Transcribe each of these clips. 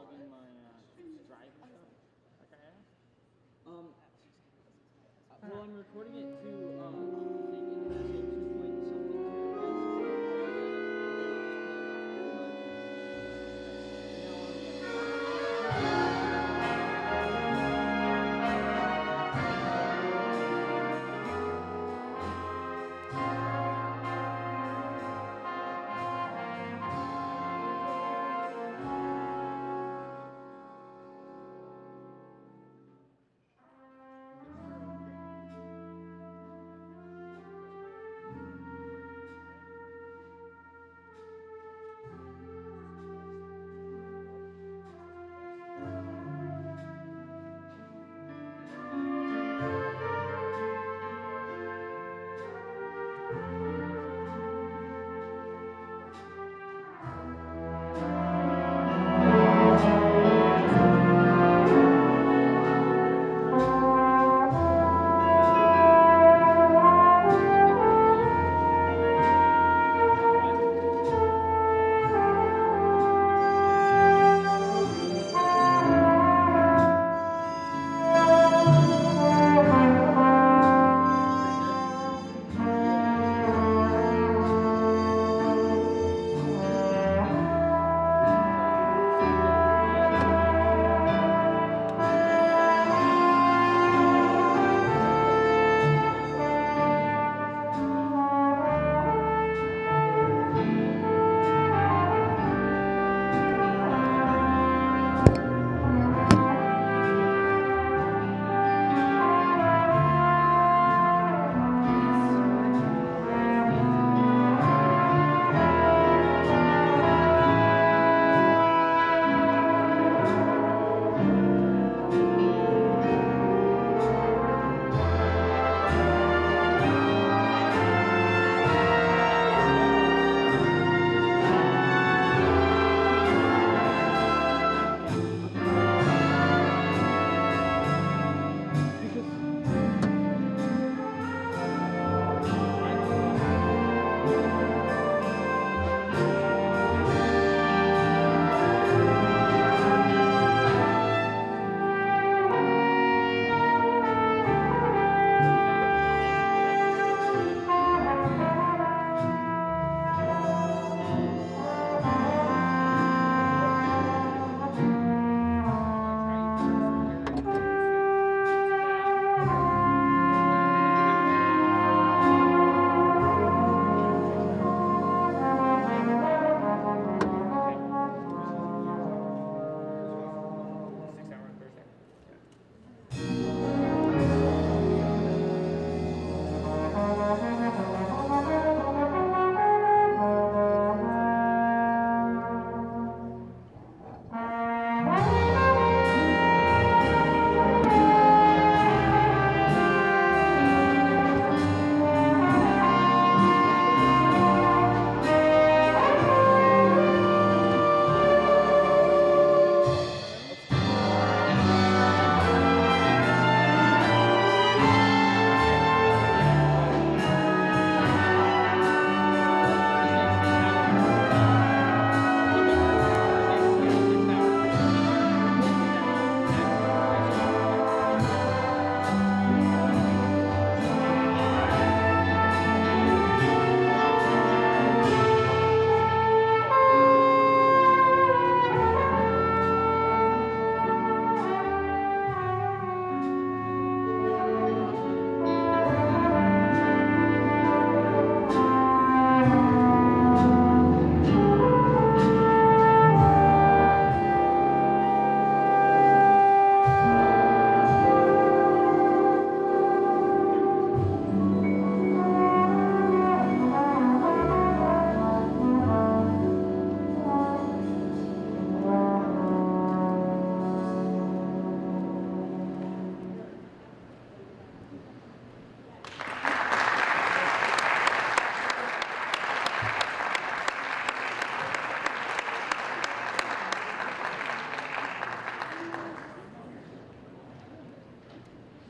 logging my drive and stuff, like I asked? Well, I'm recording it to I think international 2 point something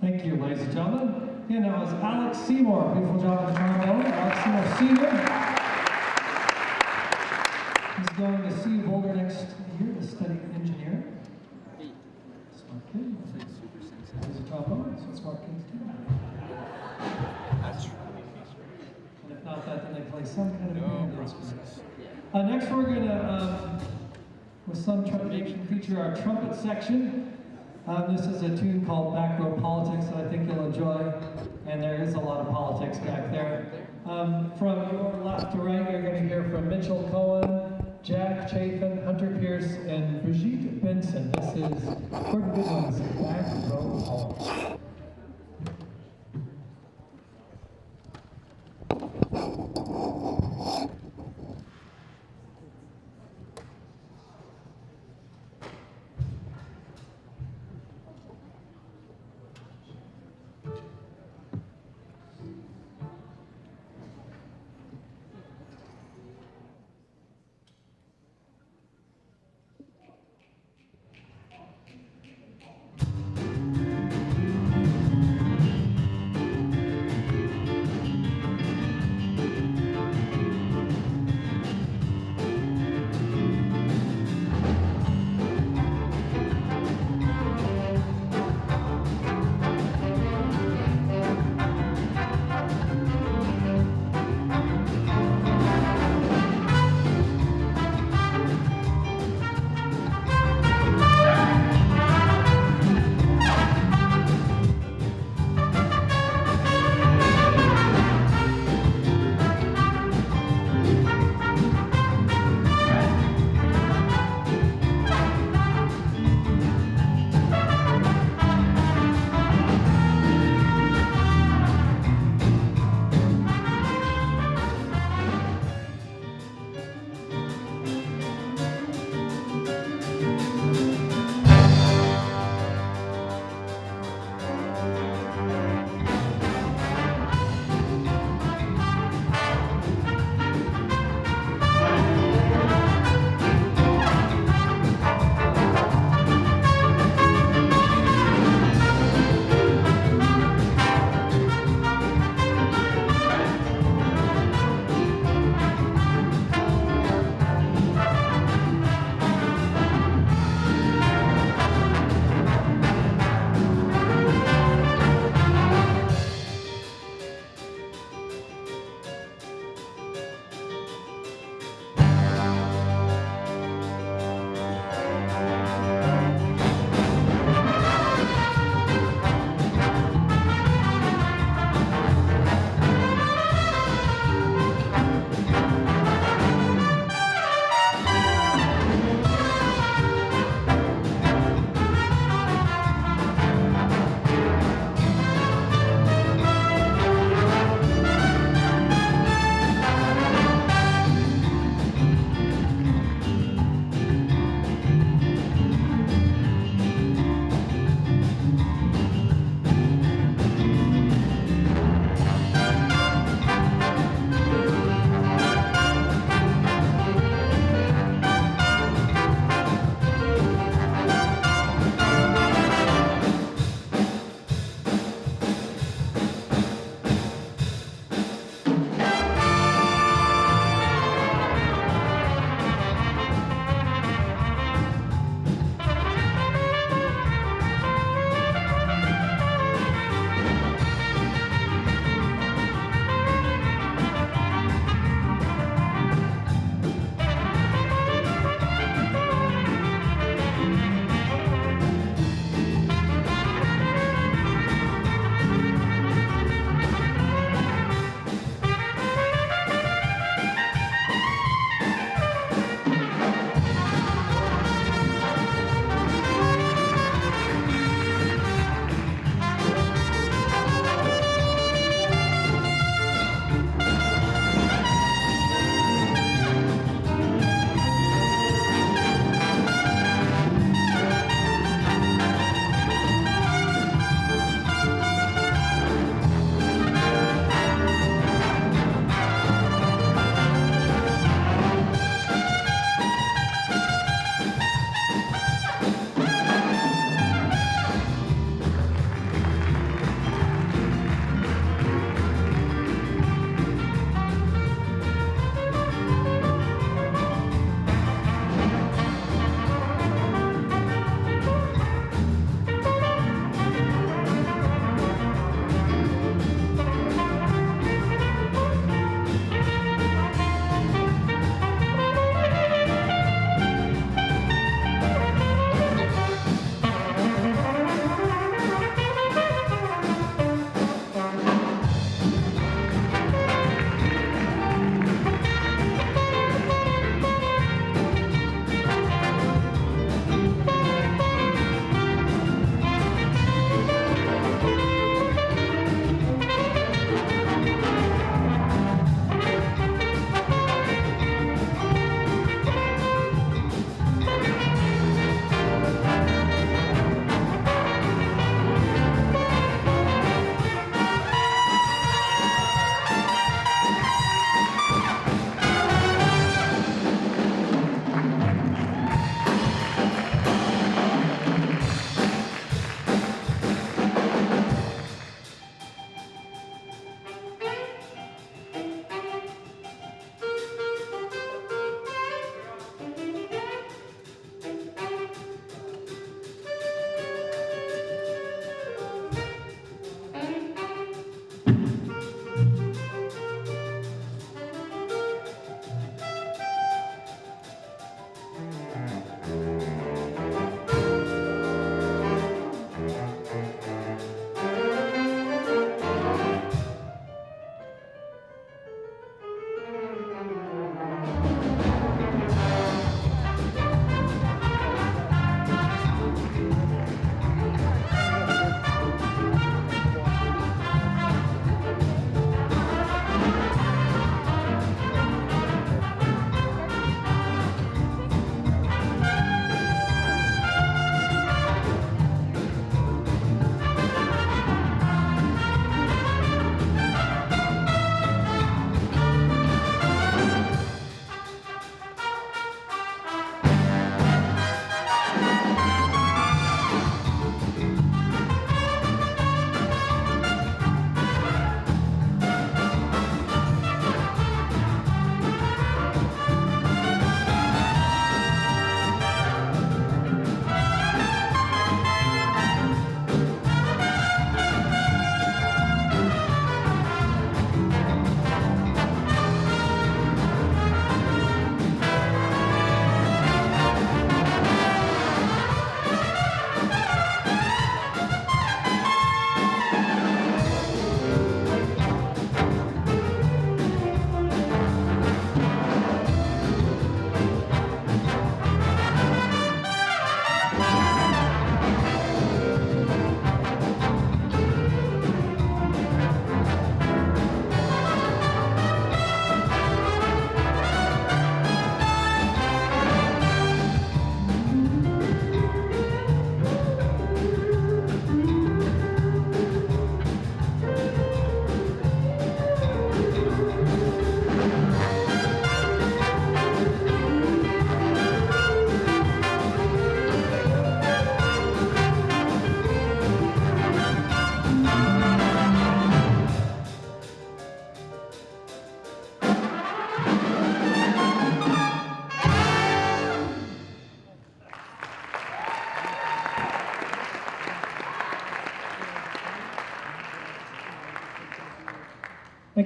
Thank you, ladies and gentlemen. And that was Alex Seymour. Beautiful job on the trombone. Alex Seymour Sr. He's going to CU Boulder next year to study engineering. instruments. Next we're gonna, with some trepidation, feature our trumpet section. This is a tune called Back Row Politics that I think you'll enjoy, and there is a lot of politics back there. From your left to right, you're going to hear from Mitchell Cohen, Jack Chafin, Hunter Pierce, and Brigitte Benson. This is Gordon Goodwin's Back Row Politics.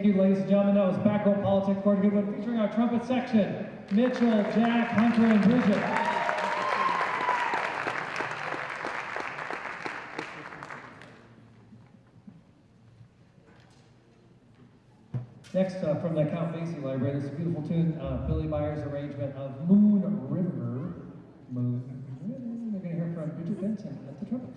you, ladies and gentlemen. That was Back Row Politics for a good one, featuring our trumpet section, Mitchell, Jack, Hunter, and Bridget. Next, from the Count Basie Library, this beautiful tune, Billy Byers' arrangement of Moon River. Moon River. We're going to hear from Bridget Benson at the trumpet.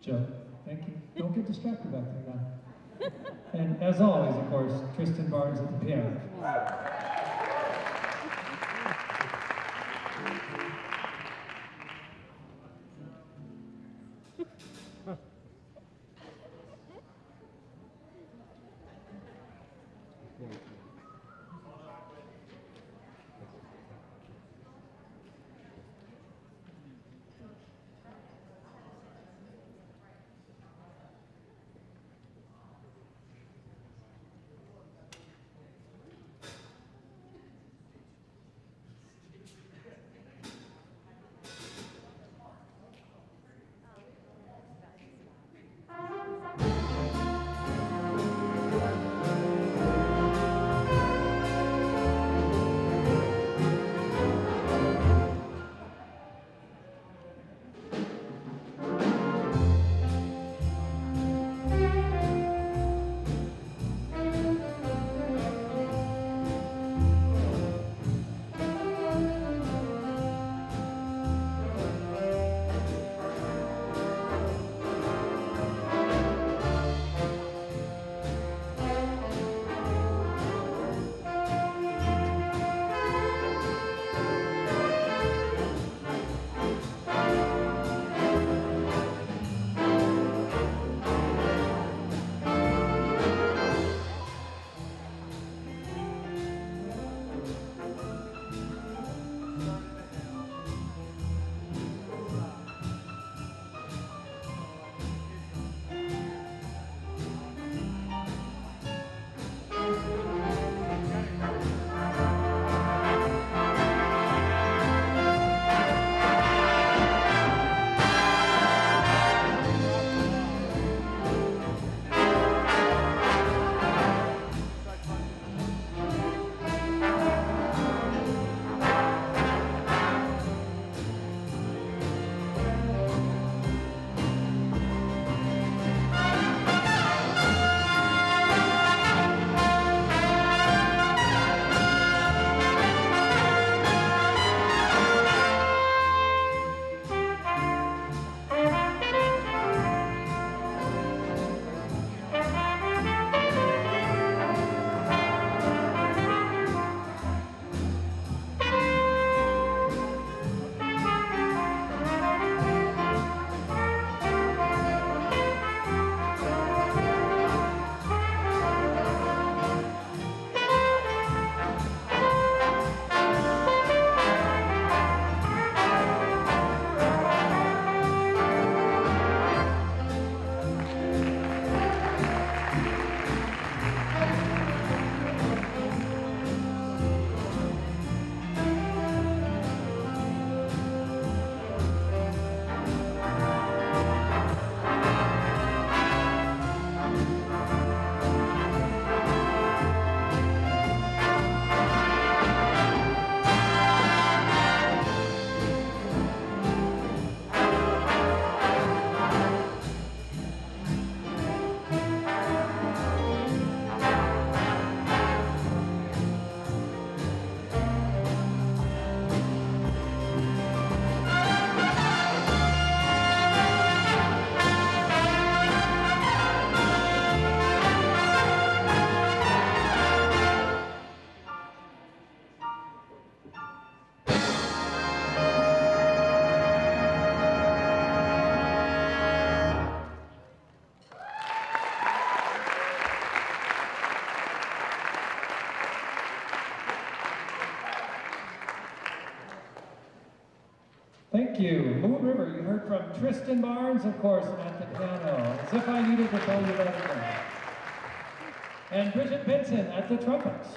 Joe, thank you. Don't get distracted back there now. And as always, of course, Tristan Barnes at the piano. Thank you. Moon River, you heard from Tristan Barnes, of course, at the piano, as if I needed to tell you that again. And Bridget Benson at the trumpets.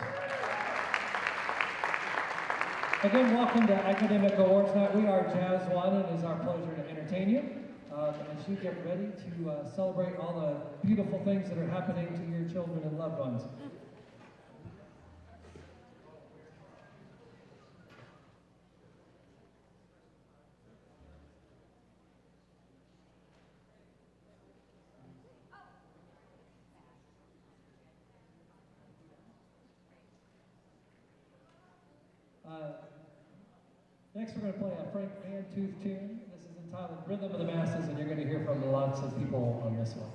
Again, welcome to Academic Awards Night. We are Jazz One, and it is our pleasure to entertain you as you get ready to celebrate all the beautiful things that are happening to your children and loved ones. Next, we're going to play a Frank Van Tooth tune. This is entitled Rhythm of the Masses, and you're going to hear from lots of people on this one.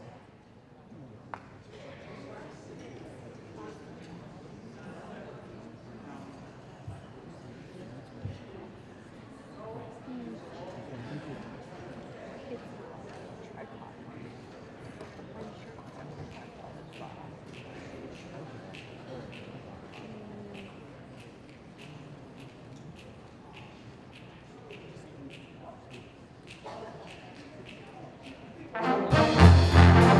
Thank you.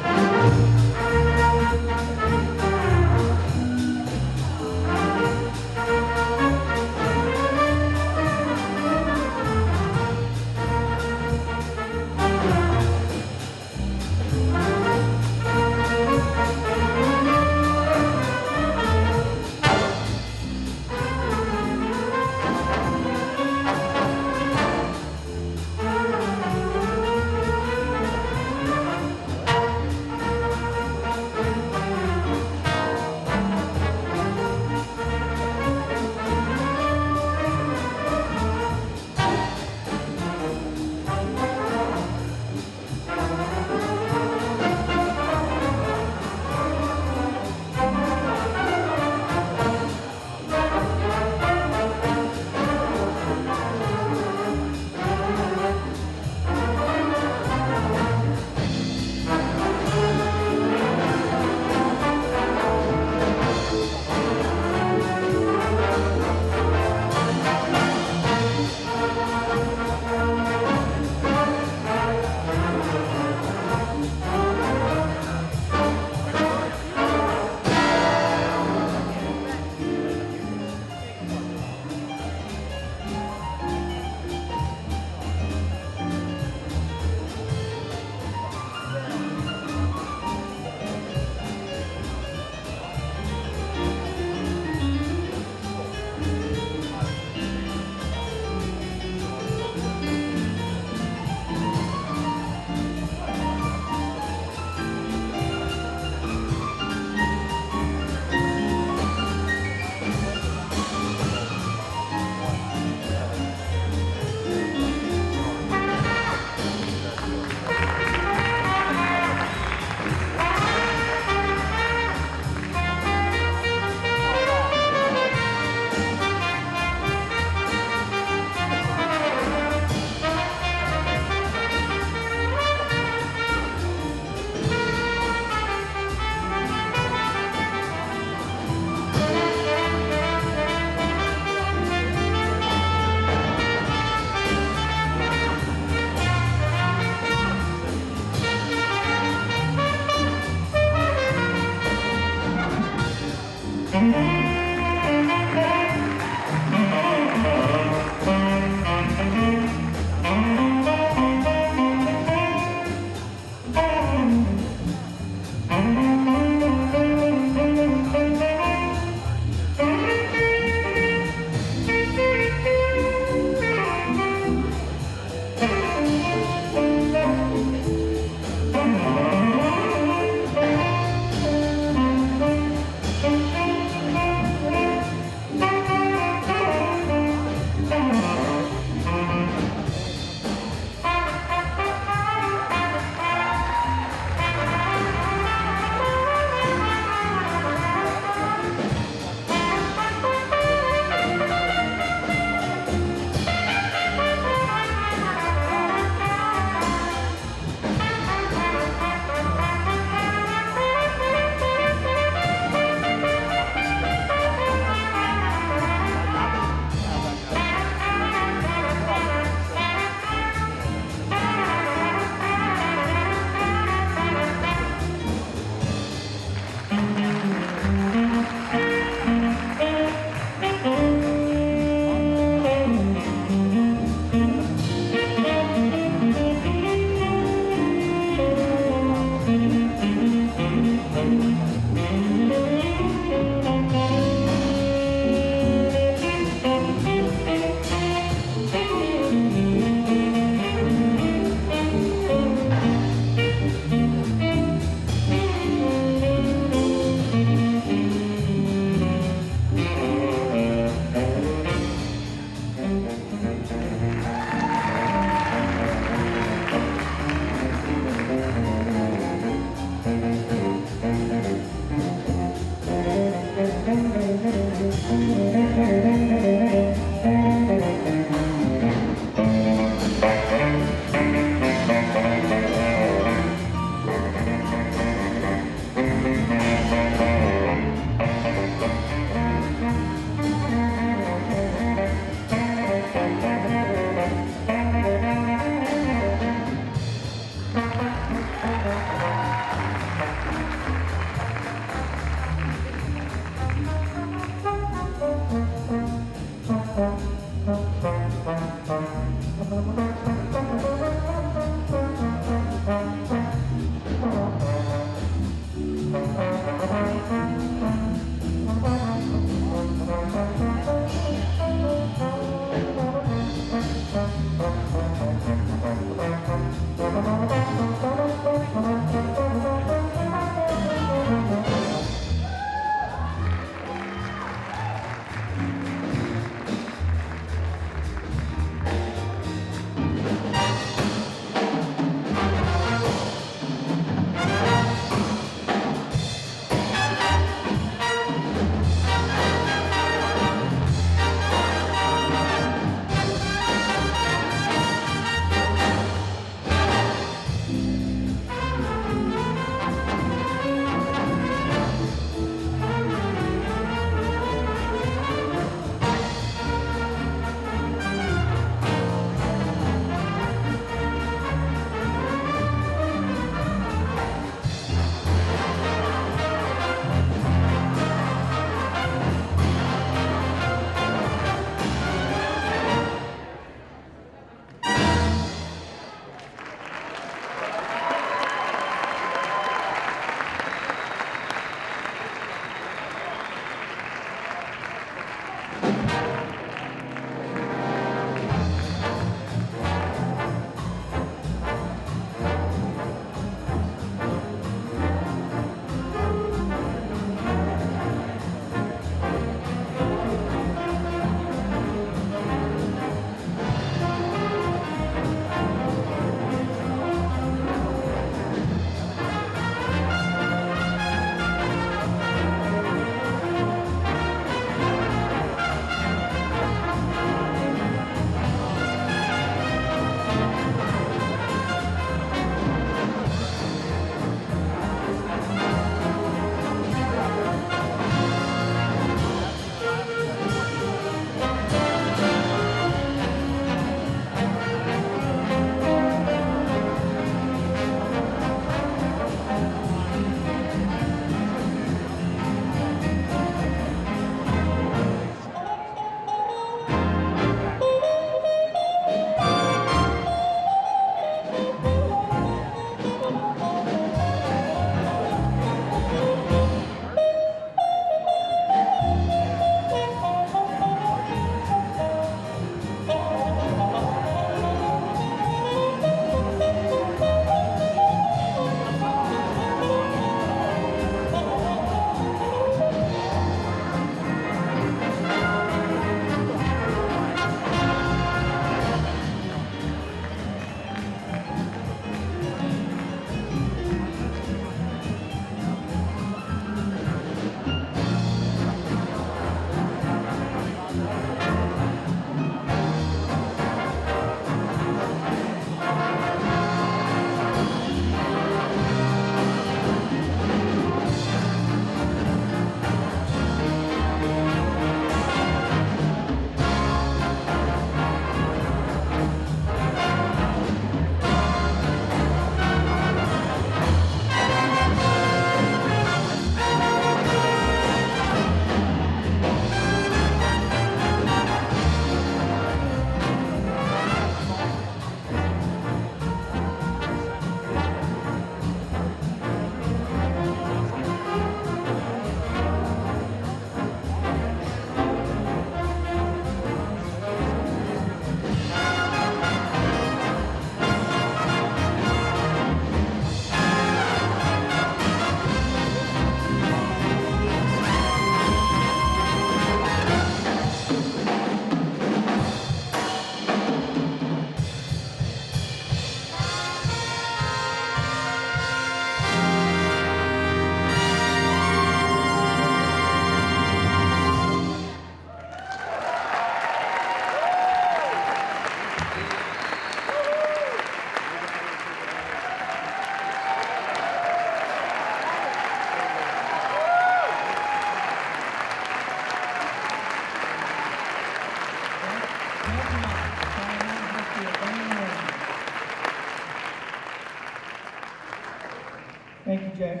Thank you, Jack.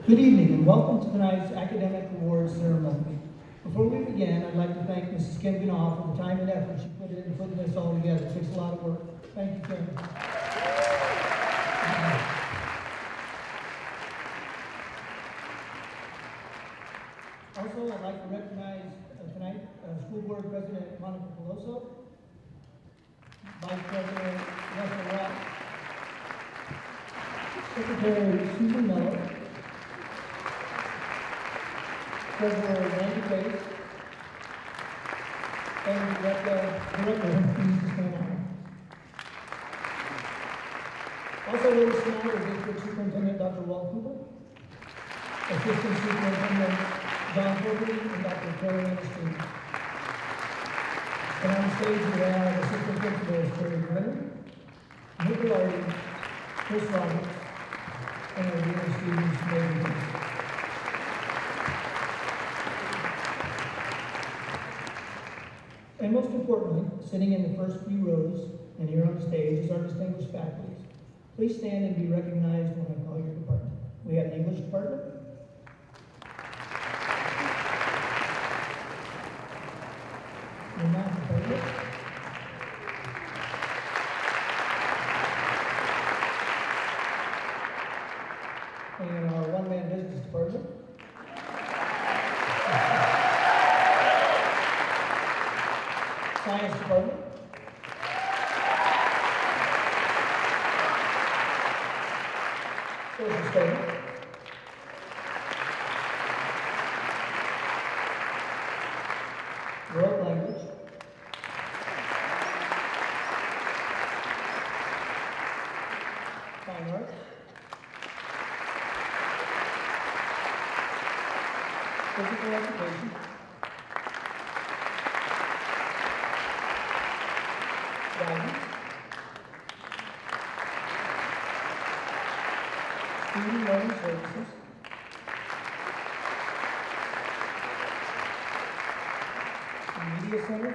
Good evening and welcome to tonight's Academic Awards ceremony. Before we begin, I'd like to thank Mrs. Kim Ganahl for the time and effort she put into putting this all together. It takes a lot of work. Thank you, Kim. Also, I'd like to recognize tonight School Board President Monica Peloso, Vice President Russell Watt, Secretary Susan Miller, Treasurer Randy Grace, and Director Mrs. Hannah. Also with us tonight is District Superintendent Dr. Walt Cooper, Assistant Superintendent John Fogarty, and Dr. Terry Anderson. And on stage we have Assistant Principals Terry Brennan, Nick Lardy, Chris Roberts, and our dear students, Megan Reese. And most importantly, sitting in the first few rows and here on stage is our distinguished faculties. Please stand and be recognized when I call your department. We have the English department, the math department, and our one-man business department, science department, social studies, world language, fine arts, physical education, guidance, student learning services, the media center,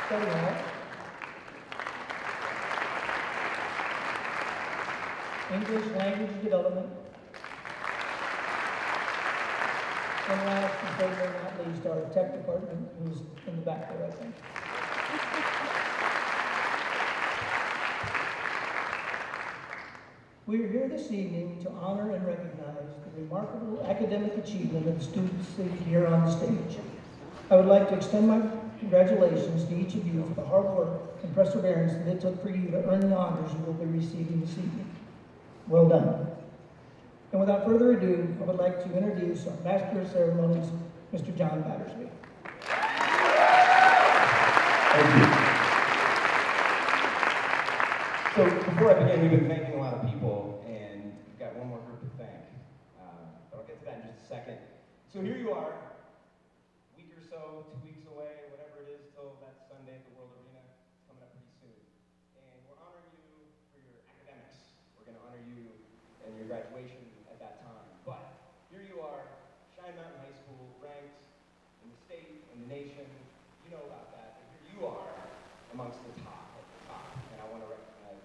study hall, English language development, and last but certainly not least, our tech department, who's in the back there, I think. We are here this evening to honor and recognize the remarkable academic achievement of the students seated here on the stage. I would like to extend my congratulations to each of you for the hard work and perseverance that it took for you to earn the honors you will be receiving this evening. Well done. And without further ado, I would like to introduce our Master of Ceremonies, Mr. John Battersby. Thank you. So before I begin, we've been thanking a lot of people, and we've got one more group to thank. But I'll get to that in just a second. So here you are, a week or so, 2 weeks away, whatever it is, till that Sunday at the World Arena. It's coming up pretty soon. And we're honoring you for your academics. We're going to honor you and your graduation at that time. But here you are, Cheyenne Mountain High School, ranked in the state and the nation. You know about that. But here you are amongst the top of the top. And I want to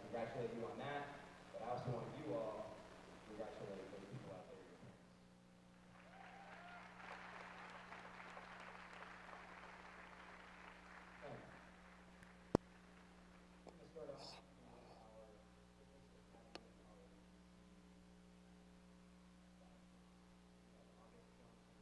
congratulate you on that. But I also want you all to congratulate those people out there, your parents. Thank you. I'm going to start off with our business academy and our August Johnson.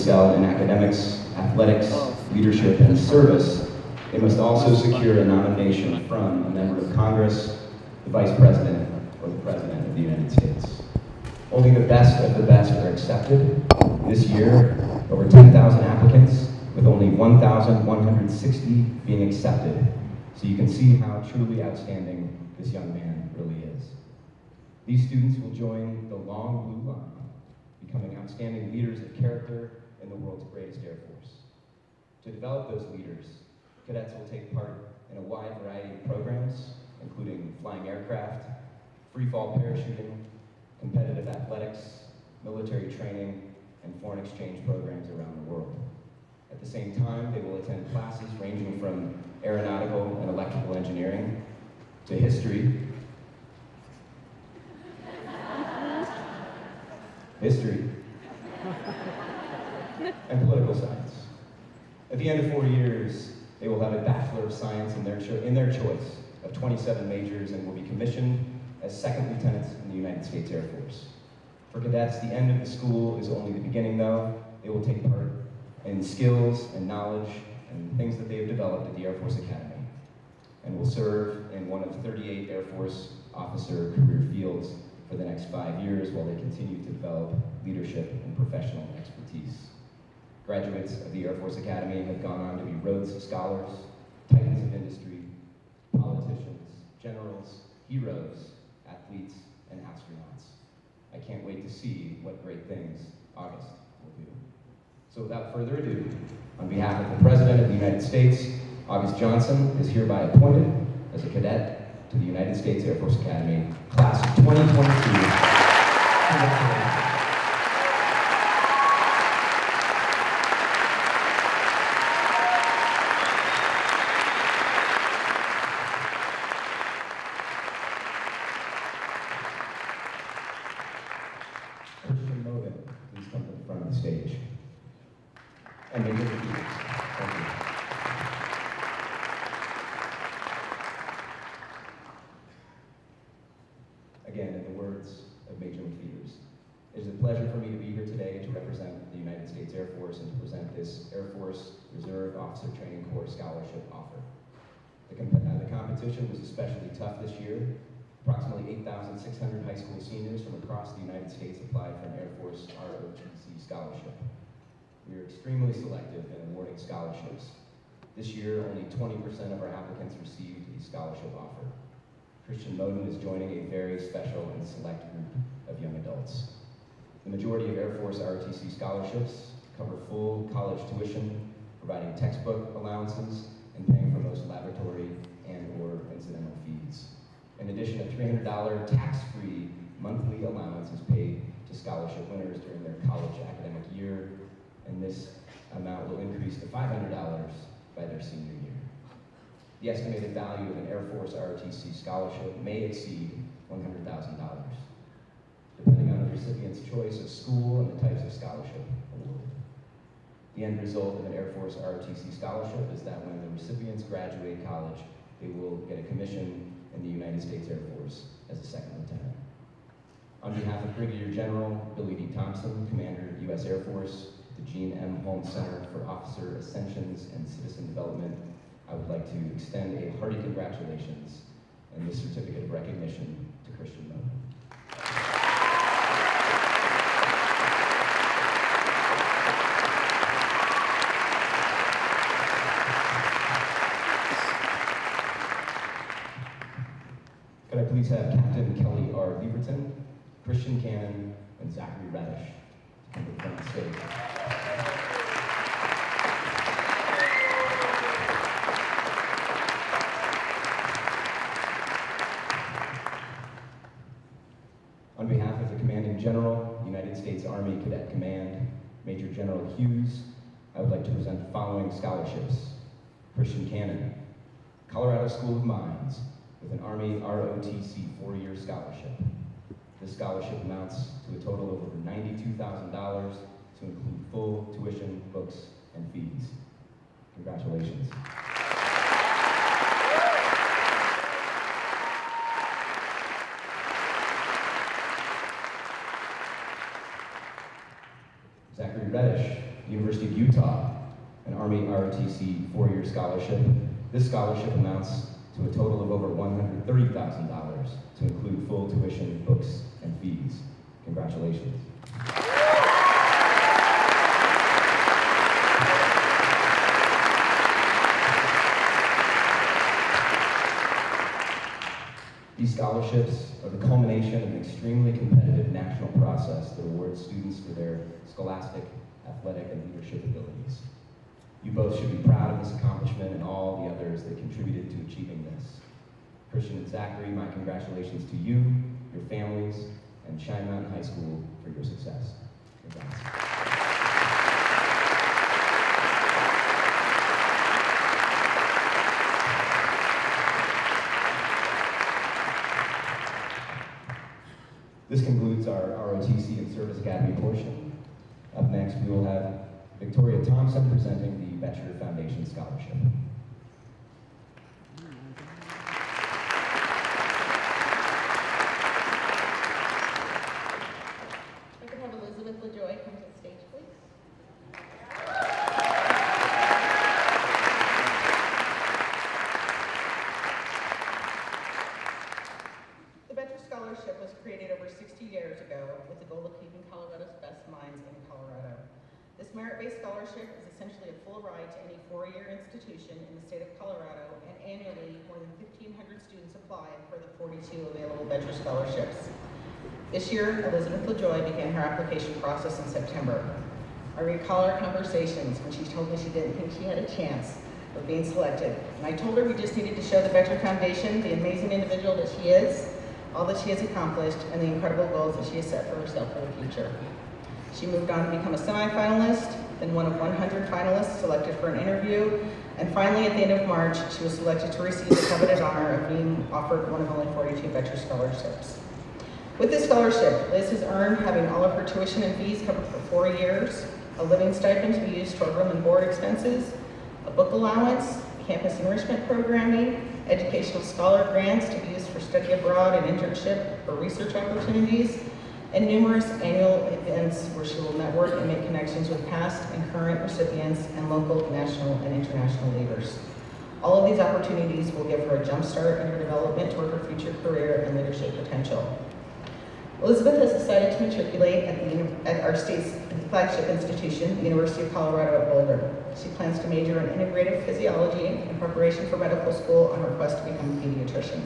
excel in academics, athletics, leadership, and service, they must also secure a nomination from a member of Congress, the Vice President, or the President of the United States. Only the best of the best are accepted. This year, over 10,000 applicants, with only 1,160 being accepted. So you can see how truly outstanding this young man really is. These students will join the long blue line, becoming outstanding leaders of character in the world's greatest Air Force. To develop those leaders, cadets will take part in a wide variety of programs, including flying aircraft, free-fall parachuting, competitive athletics, military training, and foreign exchange programs around the world. At the same time, they will attend classes ranging from aeronautical and electrical engineering to history, and political science. At the end of 4 years, they will have a Bachelor of Science in their choice of 27 majors and will be commissioned as second lieutenants in the United States Air Force. For cadets, the end of the school is only the beginning, though. They will take part in skills and knowledge and things that they have developed at the Air Force Academy, and will serve in one of 38 Air Force officer career fields for the next 5 years while they continue to develop leadership and professional expertise. Graduates of the Air Force Academy have gone on to be Rhodes Scholars, titans of industry, politicians, generals, heroes, athletes, and astronauts. I can't wait to see what great things August will do. So without further ado, on behalf of the President of the United States, August Johnson is hereby appointed as a cadet to the United States Air Force Academy, class of 2022. Christian Mogan, please come to the front of the stage. And Major Peters. Thank you. Again, in the words of Major Peters, it is a pleasure for me to be here today to represent the United States Air Force and to present this Air Force Reserve Officer Training Corps Scholarship offer. The competition was especially tough this year. Approximately 8,600 high school seniors from across the United States applied for an Air Force ROTC scholarship. We are extremely selective in awarding scholarships. This year, only 20% of our applicants received a scholarship offer. Christian Moden is joining a very special and select group of young adults. The majority of Air Force ROTC scholarships cover full college tuition, providing textbook allowances, and paying for most laboratory and/or incidental fees. In addition, a $300 tax-free monthly allowance is paid to scholarship winners during their college academic year, and this amount will increase to $500 by their senior year. The estimated value of an Air Force ROTC scholarship may exceed $100,000, depending on the recipient's choice of school and the types of scholarship awarded. The end result of an Air Force ROTC scholarship is that when the recipients graduate college, they will get a commission in the United States Air Force as a second lieutenant. On behalf of Brigadier General Billy D. Thompson, Commander, U.S. Air Force, the Gene M. Holmes Center for Officer Ascensions and Citizen Development, I would like to extend a hearty congratulations and this certificate of recognition to Christian Moden. Could I please have Captain Kelly R. Lieberton, Christian Cannon, and Zachary Radish to come to the front of the stage. On behalf of the Commanding General, United States Army Cadet Command, Major General Hughes, I would like to present the following scholarships. Christian Cannon, Colorado School of Mines, with an Army ROTC 4-year scholarship. This scholarship amounts to a total of over $92,000 to include full tuition, books, and fees. Congratulations. Zachary Reddish, This scholarship amounts to a total of over $130,000 to include full tuition, books, and fees. Congratulations. These scholarships are the culmination of an extremely competitive national process that awards students for their scholastic, athletic, and leadership abilities. You both should be proud of this accomplishment and all the others that contributed to achieving this. Christian and Zachary, my congratulations to you, your families, and Cheyenne Mountain High School for your success. Congrats. This concludes our ROTC and Service Academy portion. Up next, we will have Victoria Thompson presenting the Betcher Foundation Scholarship. I can have Elizabeth LaJoy come to the stage, please. The Betcher Scholarship was created over 60 years ago with the goal of keeping Colorado's best minds in Colorado. This merit-based scholarship is essentially a full ride to any four-year institution in the state of Colorado, and annually more than 1,500 students apply for the 42 available Betcher scholarships. This year, Elizabeth LaJoy began her application process in September. I recall our conversations when she told me she didn't think she had a chance of being selected, and I told her we just needed to show the Betcher Foundation the amazing individual that she is, all that she has accomplished, and the incredible goals that she has set for herself for the future. She moved on to become a semifinalist, then one of 100 finalists selected for an interview, and finally at the end of March, she was selected to receive the coveted honor of being offered one of only 42 Betcher scholarships. With this scholarship, Liz has earned having all of her tuition and fees covered for 4 years, a living stipend to be used for room and board expenses, a book allowance, campus enrichment programming, educational scholar grants to be used for study abroad and internship or research opportunities, and numerous annual events where she will network and make connections with past and current recipients and local, national, and international leaders. All of these opportunities will give her a jump start in her development toward her future career and leadership potential. Elizabeth has decided to matriculate at our state's flagship institution, the University of Colorado at Boulder. She plans to major in integrative physiology in preparation for medical school on her quest to become a pediatrician.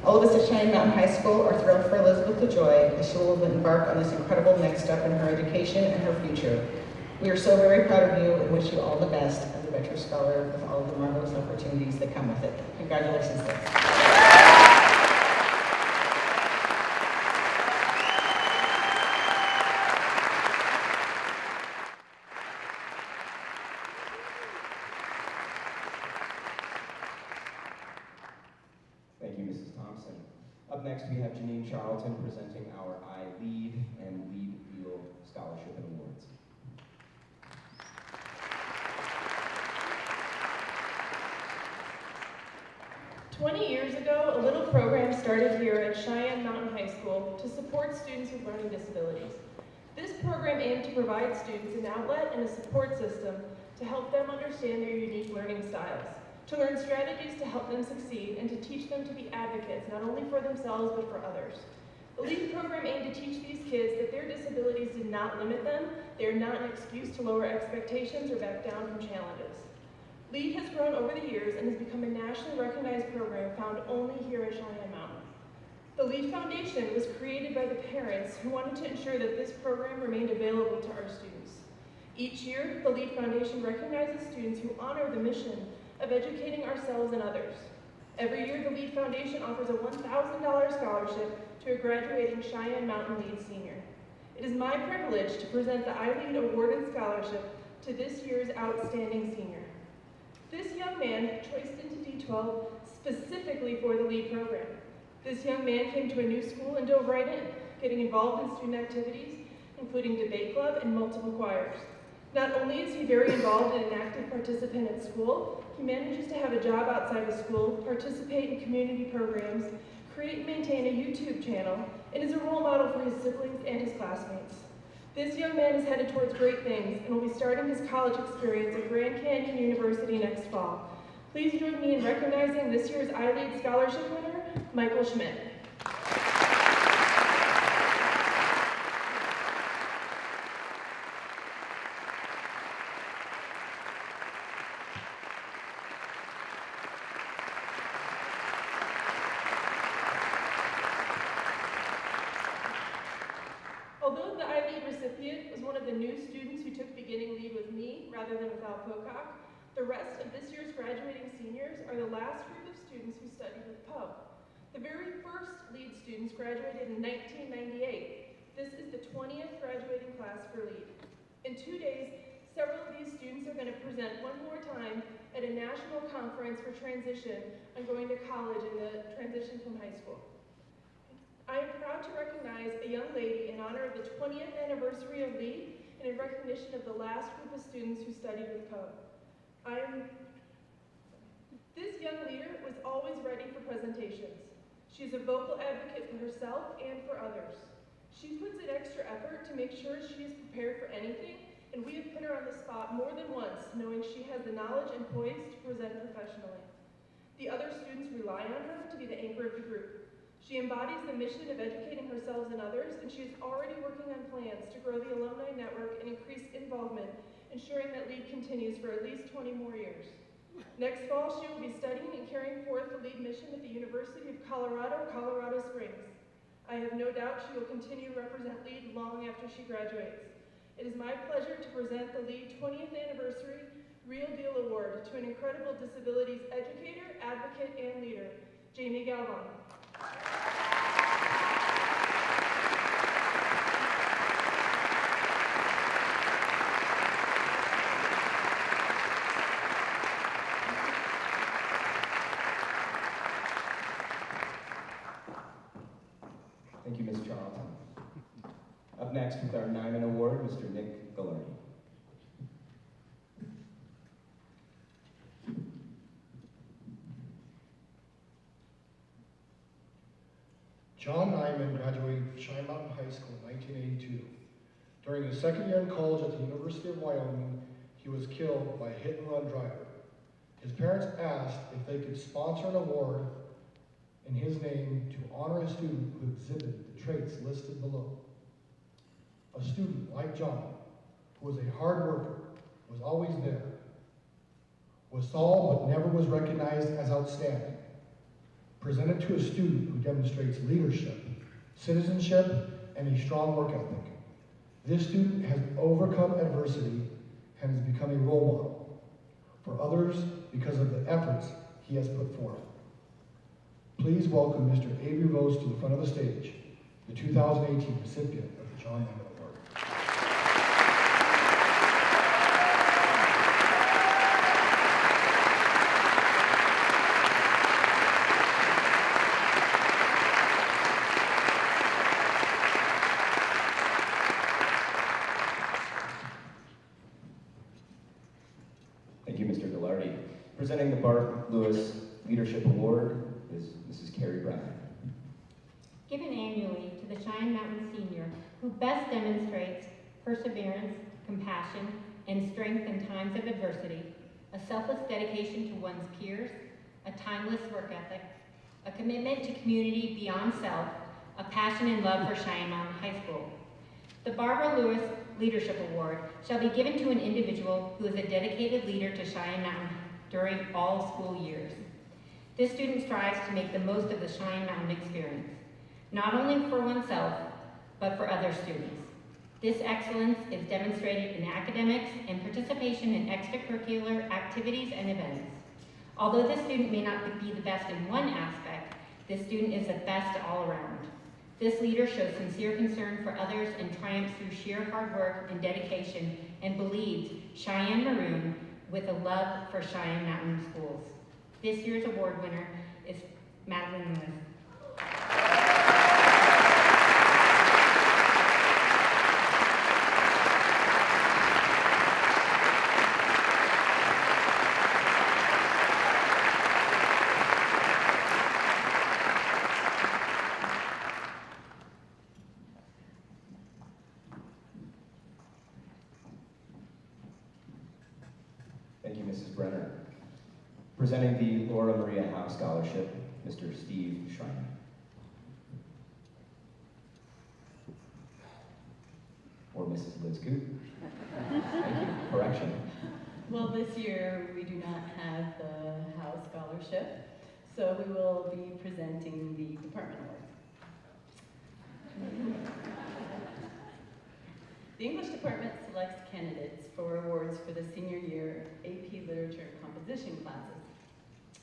All of us at Cheyenne Mountain High School are thrilled for Elizabeth LaJoy as she will embark on this incredible next step in her education and her future. We are so very proud of you and wish you all the best as a Betcher Scholar with all of the marvelous opportunities that come with it. Congratulations, Liz. Thank you, Mrs. Thompson. Up next, we have Janine Charlton presenting our iLead and Lead Field Scholarship and Awards. "20 years ago, a little program started here at Cheyenne Mountain High School to support students with learning disabilities. This program aimed to provide students an outlet and a support system to help them understand their unique learning styles, to learn strategies to help them succeed, and to teach them to be advocates, not only for themselves, but for others. The LEAD program aimed to teach these kids that their disabilities did not limit them, they are not an excuse to lower expectations or back down from challenges. LEAD has grown over the years and has become a nationally recognized program found only here at Cheyenne Mountain. The LEAD Foundation was created by the parents who wanted to ensure that this program remained available to our students. Each year, the LEAD Foundation recognizes students who honor the mission of educating ourselves and others. Every year, the LEAD Foundation offers a $1,000 scholarship to a graduating Cheyenne Mountain LEAD senior. It is my privilege to present the iLead Award and Scholarship to this year's outstanding senior. This young man choiced into D12 specifically for the LEAD program. This young man came to a new school and dove right in, getting involved in student activities, including debate club and multiple choirs. Not only is he very involved and an active participant at school, he manages to have a job outside of school, participate in community programs, create and maintain a YouTube channel, and is a role model for his siblings and his classmates. This young man is headed towards great things and will be starting his college experience at Grand Canyon University next fall. Please join me in recognizing this year's iLead Scholarship winner, Michael Schmidt. Although the iLead recipient was one of the new students who took beginning lead with me rather than with Al Pocock, the rest of this year's graduating seniors are the last group of students who studied with Poe. The very first lead students graduated in 1998. This is the 20th graduating class for lead. In 2 days, several of these students are going to present one more time at a national conference for transition on going to college in the transition from high school. I am proud to recognize a young lady in honor of the 20th anniversary of LEAD and in recognition of the last group of students who studied with Poe. This young leader was always ready for presentations. She's a vocal advocate for herself and for others. She puts in extra effort to make sure she is prepared for anything, and we have put her on the spot more than once, knowing she has the knowledge and poise to present professionally. The other students rely on her to be the anchor of the group. She embodies the mission of educating herself and others, and she is already working on plans to grow the alumni network and increase involvement, ensuring that LEAD continues for at least 20 more years. Next fall, she will be studying and carrying forth the LEAD mission at the University of Colorado, Colorado Springs. I have no doubt she will continue to represent LEAD long after she graduates. It is my pleasure to present the LEAD 20th Anniversary Real Deal Award to an incredible disabilities educator, advocate, and leader, Jamie Galvan. Thank you, Ms. Charlton. Up next with our Nyman Award, Mr. Nick Gillardy. John Nyman graduated from Cheyenne Mountain High School in 1982. During his second year in college at the University of Wyoming, he was killed by a hit-and-run driver. His parents asked if they could sponsor an award in his name to honor a student who exhibited the traits listed below. A student like John, who was a hard worker, was always there, was saw but never was recognized as outstanding, presented to a student who demonstrates leadership, citizenship, and a strong work ethic. This student has overcome adversity and has become a role model for others because of the efforts he has put forth. Please welcome Mr. Avery Rose to the front of the stage, the 2018 recipient of the John Nyman Award. Thank you, Mr. Gillardy. Presenting the Bart Lewis Leadership Award is Mrs. Carrie Brenner. Given annually to the Cheyenne Mountain senior who best demonstrates perseverance, compassion, and strength in times of adversity, a selfless dedication to one's peers, a timeless work ethic, a commitment to community beyond self, a passion and love for Cheyenne Mountain High School. The Barbara Lewis Leadership Award shall be given to an individual who is a dedicated leader to Cheyenne Mountain during all school years. This student strives to make the most of the Cheyenne Mountain experience, not only for oneself, but for other students. This excellence is demonstrated in academics and participation in extracurricular activities and events. Although this student may not be the best in one aspect, this student is the best all around. This leader shows sincere concern for others and triumphs through sheer hard work and dedication and believes Cheyenne Maroon with a love for Cheyenne Mountain schools. This year's award winner is Madeline Lewis. Thank you, Mrs. Brenner. Presenting presenting the Laura Maria Howe Scholarship, Mr. Steve Schreiner. Or Mrs. Liz Coop. Thank you. Correction. Well, this year we do not have the Howe Scholarship, so we will be presenting the department award. The English department selects candidates for awards for the senior year AP Literature and Composition classes.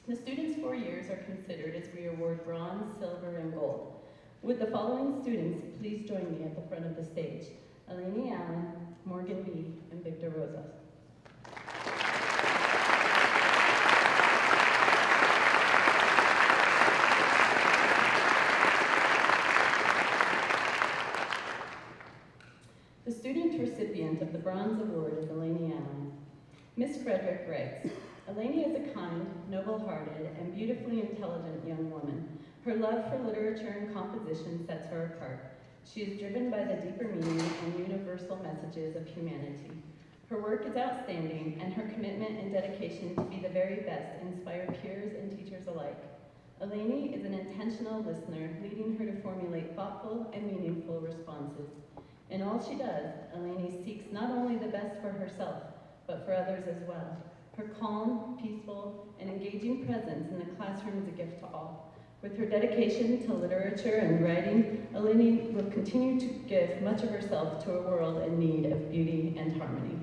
The students' 4 years are considered as we award bronze, silver, and gold. Would the following students please join me at the front of the stage? Eleni Allen, Morgan B., and Victor Rosas. The student recipient of the Bronze Award is Eleni Allen. Miss Frederick writes, Eleni is a kind, noble-hearted, and beautifully intelligent young woman. Her love for literature and composition sets her apart. She is driven by the deeper meaning and universal messages of humanity. Her work is outstanding, and her commitment and dedication to be the very best inspire peers and teachers alike. Eleni is an intentional listener, leading her to formulate thoughtful and meaningful responses. In all she does, Eleni seeks not only the best for herself, but for others as well. Her calm, peaceful, and engaging presence in the classroom is a gift to all. With her dedication to literature and writing, Eleni will continue to give much of herself to a world in need of beauty and harmony.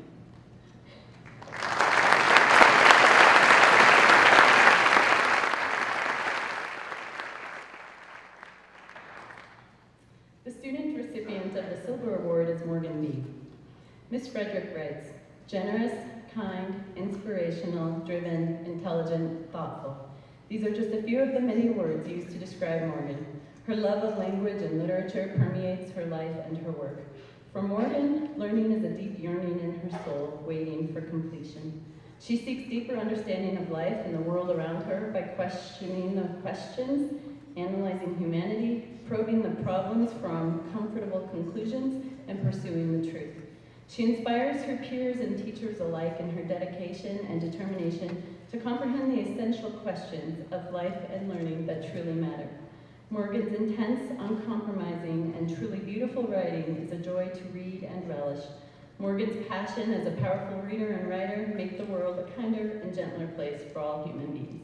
The student recipient of the Silver Award is Morgan B. Miss Frederick writes, generous, kind, inspirational, driven, intelligent, thoughtful. These are just a few of the many words used to describe Morgan. Her love of language and literature permeates her life and her work. For Morgan, learning is a deep yearning in her soul, waiting for completion. She seeks deeper understanding of life and the world around her by questioning the questions, analyzing humanity, probing the problems from comfortable conclusions, and pursuing the truth. She inspires her peers and teachers alike in her dedication and determination to comprehend the essential questions of life and learning that truly matter. Morgan's intense, uncompromising, and truly beautiful writing is a joy to read and relish. Morgan's passion as a powerful reader and writer make the world a kinder and gentler place for all human beings.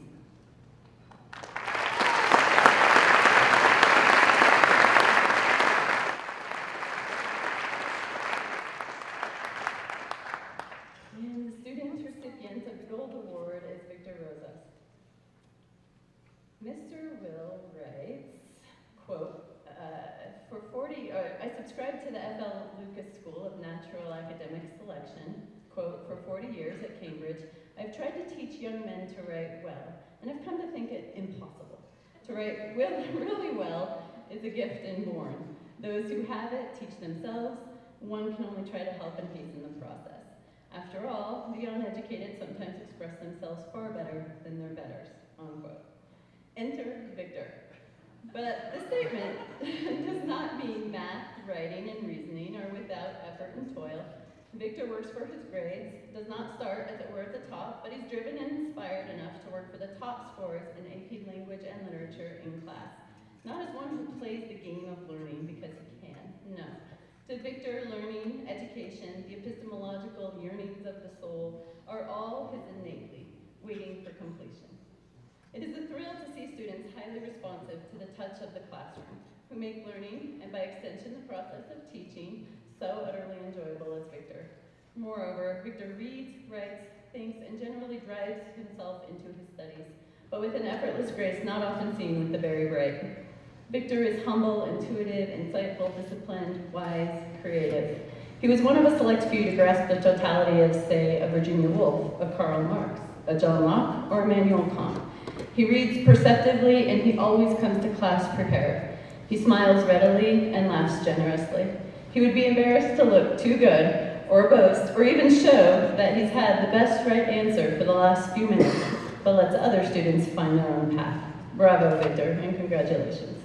And the student recipient of the Gold Award is Victor Rosas. Mr. Will writes, quote, I subscribe to the F.L. Lucas School of Natural Academic Selection. Quote, for 40 years at Cambridge, I've tried to teach young men to write well, and I've come to think it impossible. To write really well is a gift inborn. Those who have it teach themselves. One can only try to help and hasten the process. After all, the uneducated sometimes express themselves far better than their betters, unquote. Enter Victor. But the statement does not mean math, writing, and reasoning are without effort and toil. Victor works for his grades, does not start, as it were, at the top, but he's driven and inspired enough to work for the top scores in AP Language and Literature in class. Not as one who plays the game of learning because he can, no. To Victor, learning, education, the epistemological yearnings of the soul are all his innately, waiting for completion. It is a thrill to see students highly responsive to the touch of the classroom, who make learning, and by extension the process of teaching, so utterly enjoyable as Victor. Moreover, Victor reads, writes, thinks, and generally drives himself into his studies, but with an effortless grace not often seen with the very bright. Victor is humble, intuitive, insightful, disciplined, wise, creative. He was one of a select few to grasp the totality of, say, a Virginia Woolf, a Karl Marx, a John Locke, or Immanuel Kant. He reads perceptively, and he always comes to class prepared. He smiles readily and laughs generously. He would be embarrassed to look too good, or boast, or even show that he's had the best right answer for the last few minutes, but lets other students find their own path. Bravo, Victor, and congratulations.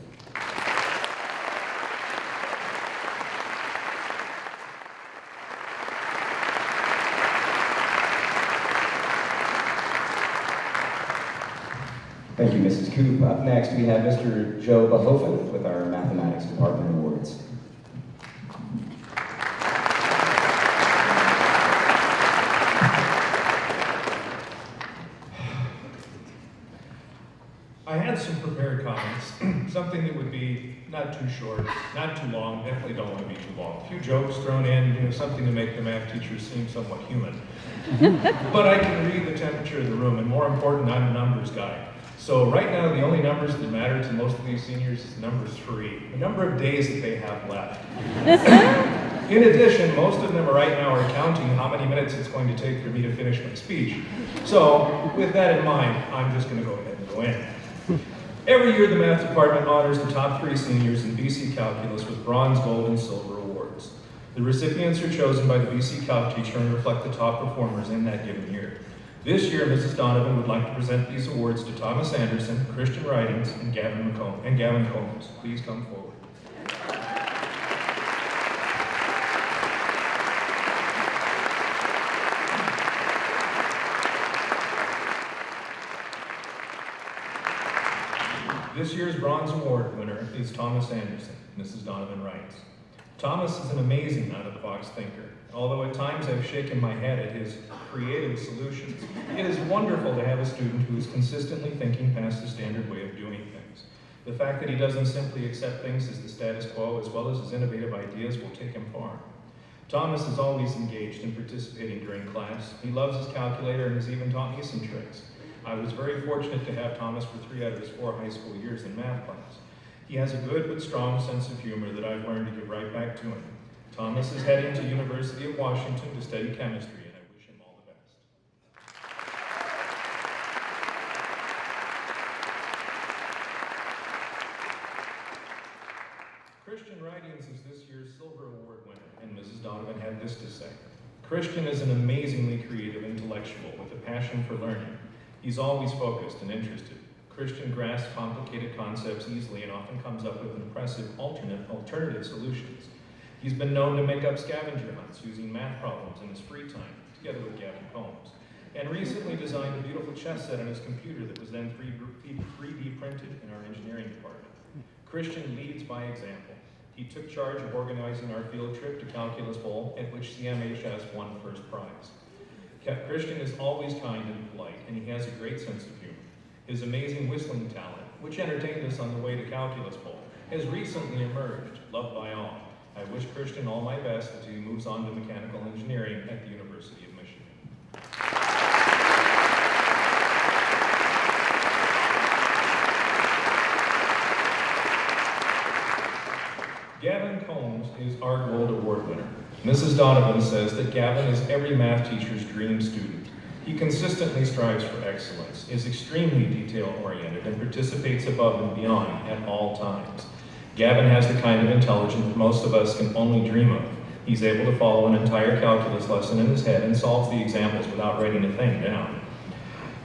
Thank you, Mrs. Coop. Up next, we have Mr. Joe Behofen with our Mathematics Department Awards. I had some prepared comments, something that would be not too short, not too long, definitely don't want to be too long. A few jokes thrown in, something to make the math teachers seem somewhat human. But I can read the temperature of the room, and more important, I'm a numbers guy. So right now, the only numbers that matter to most of these seniors is number 3, the number of days that they have left. In addition, most of them right now are counting how many minutes it's going to take for me to finish my speech. So with that in mind, I'm just going to go ahead and go in. Every year, the math department honors the top 3 seniors in BC Calculus with bronze, gold, and silver awards. The recipients are chosen by the BC Calc teacher and reflect the top performers in that given year. This year, Mrs. Donovan would like to present these awards to Thomas Anderson, Christian Ridings, and Gavin Combs. Please come forward. This year's bronze award winner is Thomas Anderson. Mrs. Donovan writes, Thomas is an amazing out-of-the-box thinker. Although at times I've shaken my head at his creative solutions, it is wonderful to have a student who is consistently thinking past the standard way of doing things. The fact that he doesn't simply accept things as the status quo, as well as his innovative ideas, will take him far. Thomas is always engaged in participating during class. He loves his calculator and has even taught me some tricks. I was very fortunate to have Thomas for 3 out of his 4 high school years in math class. He has a good but strong sense of humor that I've learned to give right back to him. Thomas is heading to University of Washington to study chemistry, and I wish him all the best. Christian Ridings is this year's Silver Award winner, and Mrs. Donovan had this to say. Christian is an amazingly creative intellectual with a passion for learning. He's always focused and interested. Christian grasps complicated concepts easily and often comes up with impressive alternative solutions. He's been known to make up scavenger hunts using math problems in his free time, together with Gavin Combs, and recently designed a beautiful chess set on his computer that was then 3D printed in our engineering department. Christian leads by example. He took charge of organizing our field trip to Calculus Bowl, at which CMHS won first prize. Christian is always kind and polite, and he has a great sense of humor. His amazing whistling talent, which entertained us on the way to Calculus Bowl, has recently emerged, loved by all. I wish Christian all my best as he moves on to mechanical engineering at the University of Michigan. Gavin Combs is our Gold Award winner. Mrs. Donovan says that Gavin is every math teacher's dream student. He consistently strives for excellence, is extremely detail-oriented, and participates above and beyond at all times. Gavin has the kind of intelligence that most of us can only dream of. He's able to follow an entire calculus lesson in his head and solves the examples without writing a thing down.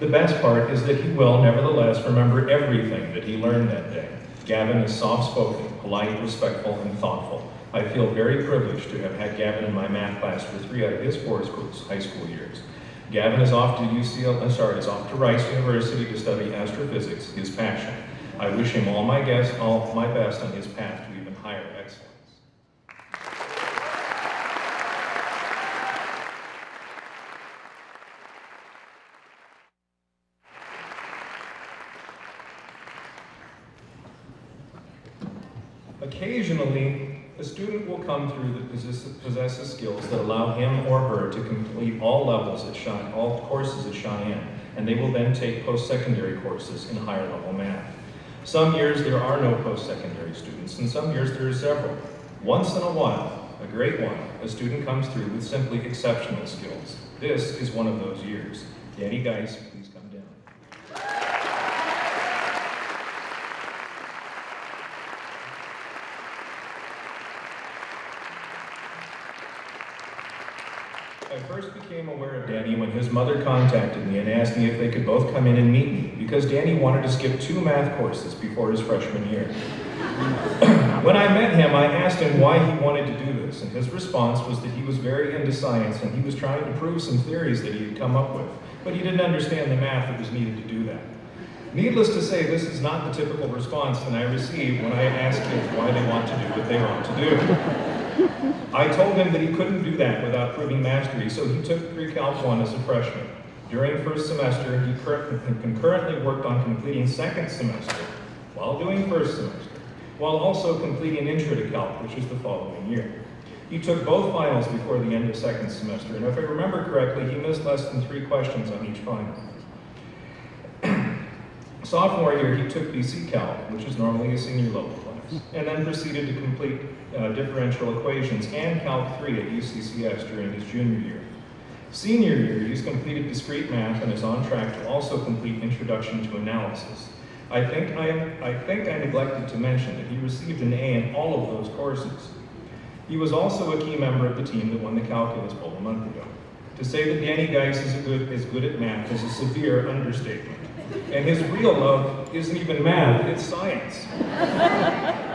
The best part is that he will, nevertheless, remember everything that he learned that day. Gavin is soft-spoken, polite, respectful, and thoughtful. I feel very privileged to have had Gavin in my math class for 3 out of his 4 high school years. Gavin is off to Rice University to study astrophysics, his passion. I wish him all my best on his path to even higher excellence. Occasionally, a student will come through that possesses skills that allow him or her to complete all courses at Cheyenne, and they will then take post-secondary courses in higher level math. Some years there are no post-secondary students, and some years there are several. Once in a while, a great one, a student comes through with simply exceptional skills. This is one of those years. Danny Geis, please come down. I first became aware of Danny when his mother contacted me and asked me if they could both come in and meet me, because Danny wanted to skip 2 math courses before his freshman year. When I met him, I asked him why he wanted to do this, and his response was that he was very into science and he was trying to prove some theories that he had come up with, but he didn't understand the math that was needed to do that. Needless to say, this is not the typical response that I receive when I ask kids why they want to do what they want to do. I told him that he couldn't do that without proving mastery, so he took Pre-Calc 1 as a freshman. During first semester, he concurrently worked on completing second semester while doing first semester, while also completing Intro to Calc, which is the following year. He took both finals before the end of second semester, and if I remember correctly, he missed less than 3 questions on each final. Sophomore year, he took BC Calc, which is normally a senior level class, and then proceeded to complete differential equations and Calc 3 at UCCS during his junior year. Senior year, he's completed discrete math and is on track to also complete Introduction to Analysis. I think I neglected to mention that he received an A in all of those courses. He was also a key member of the team that won the Calculus Bowl a month ago. To say that Danny Geis is good at math is a severe understatement. And his real love isn't even math, it's science.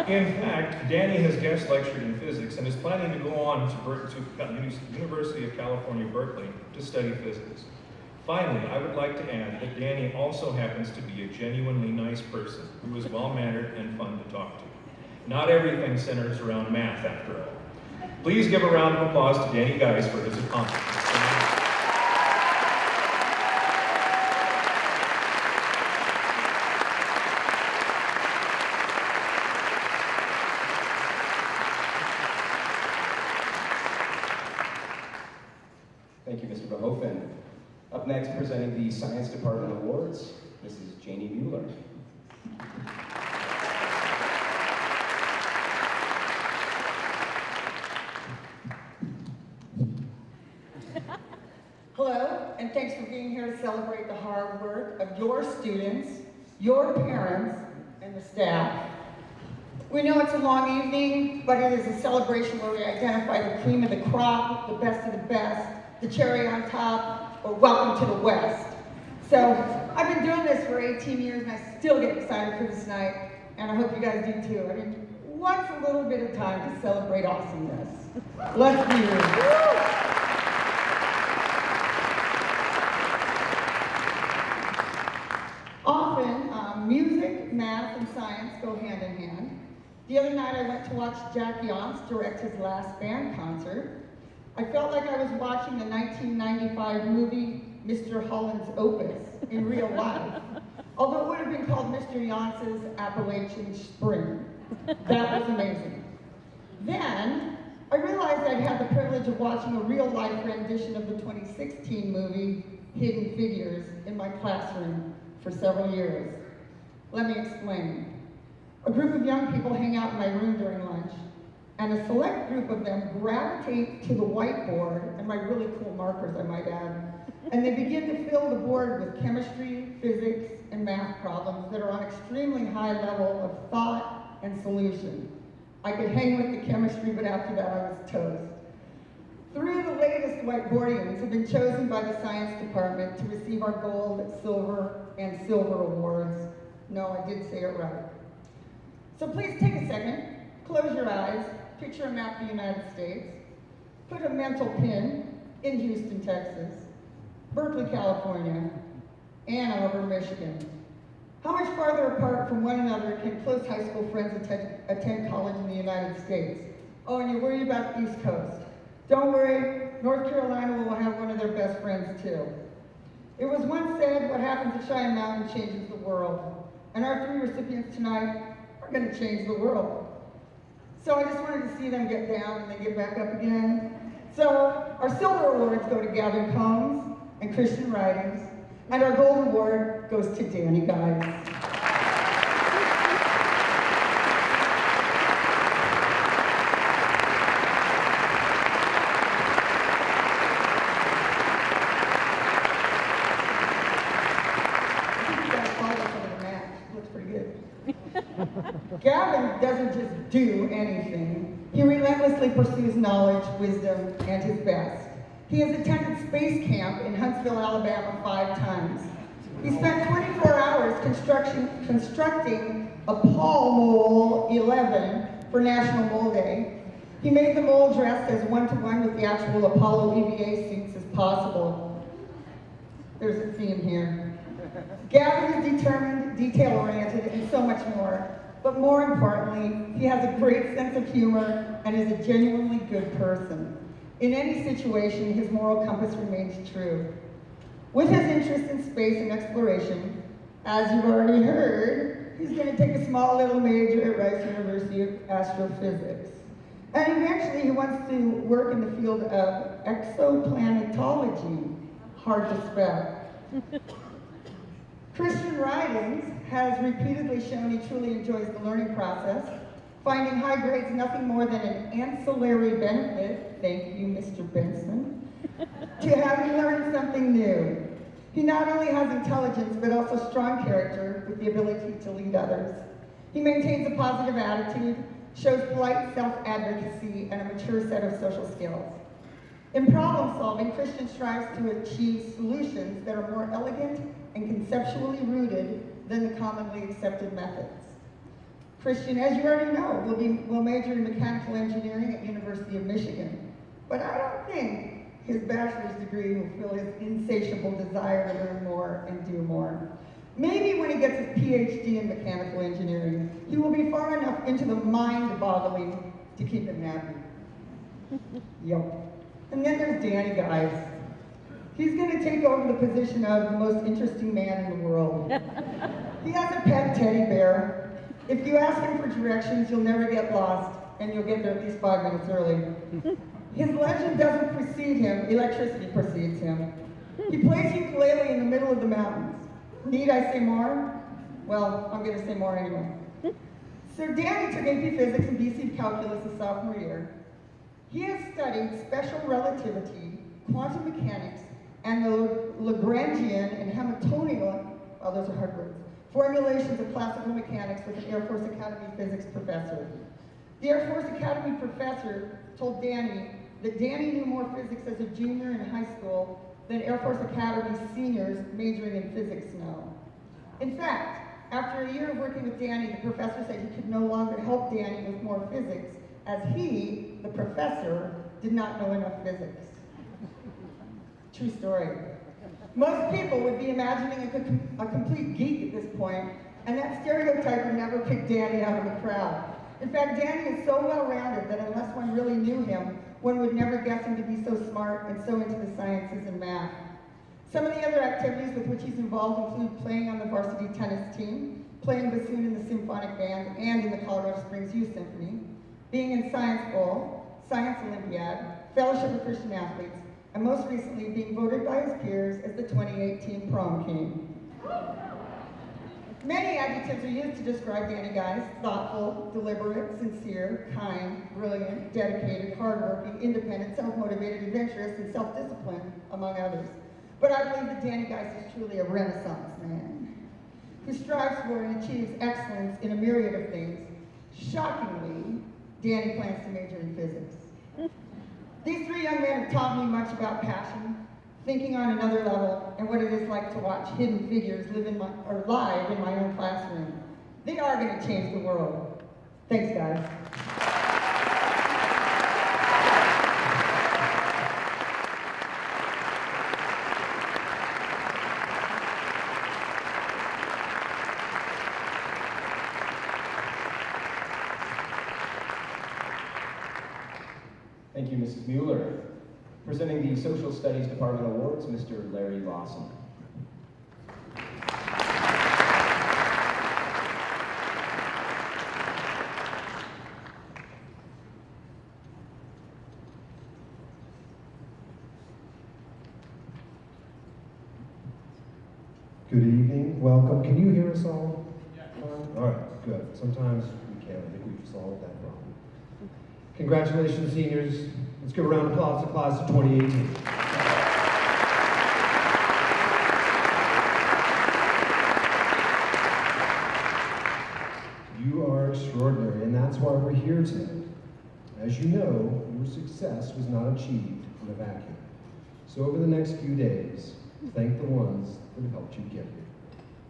In fact, Danny has guest lectured in physics and is planning to go on to University of California, Berkeley to study physics. Finally, I would like to add that Danny also happens to be a genuinely nice person who is well-mannered and fun to talk to. Not everything centers around math, after all. Please give a round of applause to Danny Geis for his accomplishments. Thank you, Mr. Verhoeven. Up next, presenting the Science Department Awards, Mrs. Janie Mueller. Hello, and thanks for being here to celebrate the hard work of your students, your parents, and the staff. We know it's a long evening, but it is a celebration where we identify the cream of the crop, the best of the best, the cherry on top, or welcome to the West. So I've been doing this for 18 years and I still get excited for this night, and I hope you guys do too. I mean, what's a little bit of time to celebrate awesomeness? Let's be real. Often, music, math, and science go hand in hand. The other night I went to watch Jack Yance direct his last band concert. I felt like I was watching the 1995 movie Mr. Holland's Opus in real life, although it would have been called Mr. Yance's Appalachian Spring. That was amazing. Then, I realized I'd had the privilege of watching a real-life rendition of the 2016 movie Hidden Figures in my classroom for several years. Let me explain. A group of young people hang out in my room during lunch, and a select group of them gravitate to the whiteboard, and my really cool markers, I might add, and they begin to fill the board with chemistry, physics, and math problems that are on extremely high level of thought and solution. I could hang with the chemistry, but after that I was toast. 3 of the latest whiteboardians have been chosen by the science department to receive our gold, silver, and silver awards. No, I did say it right. So please take a second, close your eyes, picture a map of the United States, put a mental pin in Houston, Texas, Berkeley, California, Ann Arbor, Michigan. How much farther apart from one another can close high school friends attend college in the United States? Oh, and you're worried about the East Coast. Don't worry, North Carolina will have one of their best friends too. It was once said, what happens at Cheyenne Mountain changes the world. And our 3 recipients tonight are going to change the world. So I just wanted to see them get down and then get back up again. So our silver awards go to Gavin Combs and Christian Ridings, and our gold award goes to Danny Geis. Gavin doesn't just do anything. He relentlessly pursues knowledge, wisdom, and his best. He has attended space camp in Huntsville, Alabama 5 times. He spent 24 hours constructing a Paul Mole 11 for National Mole Day. He made the mole dressed as one-to-one with the actual Apollo EVA suits as possible. There's a theme here. Gavin is determined, detail-oriented, and so much more. But more importantly, he has a great sense of humor and is a genuinely good person. In any situation, his moral compass remains true. With his interest in space and exploration, as you've already heard, he's going to take a small little major at Rice University of Astrophysics. And eventually he wants to work in the field of exoplanetology, hard to spell. Christian Ridings has repeatedly shown he truly enjoys the learning process, finding high grades nothing more than an ancillary benefit, thank you, Mr. Benson, to having learned something new. He not only has intelligence, but also strong character with the ability to lead others. He maintains a positive attitude, shows polite self-advocacy, and a mature set of social skills. In problem solving, Christian strives to achieve solutions that are more elegant and conceptually rooted than the commonly accepted methods. Christian, as you already know, will major in mechanical engineering at University of Michigan. But I don't think his bachelor's degree will fill his insatiable desire to learn more and do more. Maybe when he gets his PhD in mechanical engineering, he will be far enough into the mind-boggling to keep him happy. Yep. And then there's Danny, guys. He's going to take over the position of the most interesting man in the world. He has a pet teddy bear. If you ask him for directions, you'll never get lost, and you'll get there at least 5 minutes early. His legend doesn't precede him, electricity precedes him. He plays ukulele in the middle of the mountains. Need I say more? Well, I'm going to say more anyway. So Danny took AP Physics and BC Calculus his sophomore year. He has studied special relativity, quantum mechanics, and the Lagrangian and Hamiltonian, oh, those are hard words, formulations of classical mechanics with an Air Force Academy physics professor. The Air Force Academy professor told Danny that Danny knew more physics as a junior in high school than Air Force Academy seniors majoring in physics know. In fact, after a year of working with Danny, the professor said he could no longer help Danny with more physics, as he, the professor, did not know enough physics. True story. Most people would be imagining a complete geek at this point, and that stereotype would never pick Danny out of the crowd. In fact, Danny is so well-rounded that unless one really knew him, one would never guess him to be so smart and so into the sciences and math. Some of the other activities with which he's involved include playing on the varsity tennis team, playing bassoon in the symphonic band and in the Colorado Springs Youth Symphony, being in Science Bowl, Science Olympiad, Fellowship of Christian Athletes, and most recently being voted by his peers as the 2018 Prom King. Many adjectives are used to describe Danny Guys: thoughtful, deliberate, sincere, kind, brilliant, dedicated, hardworking, independent, self-motivated, adventurous, and self-disciplined, among others. But I believe that Danny Guys is truly a Renaissance man who strives for and achieves excellence in a myriad of things. Shockingly, Danny plans to major in physics. These three young men have taught me much about passion, thinking on another level, and what it is like to watch hidden figures live live in my own classroom. They are going to change the world. Thanks, guys. Thank you, Mrs. Mueller. Presenting the Social Studies Department Awards, Mr. Larry Lawson. Good evening, welcome. Can you hear us all? Yeah. All right, good. Sometimes we can't. I think we've solved that problem. Congratulations, seniors. Let's give a round of applause to class of 2018. You are extraordinary, and that's why we're here tonight. As you know, your success was not achieved in a vacuum. So over the next few days, thank the ones that have helped you get here.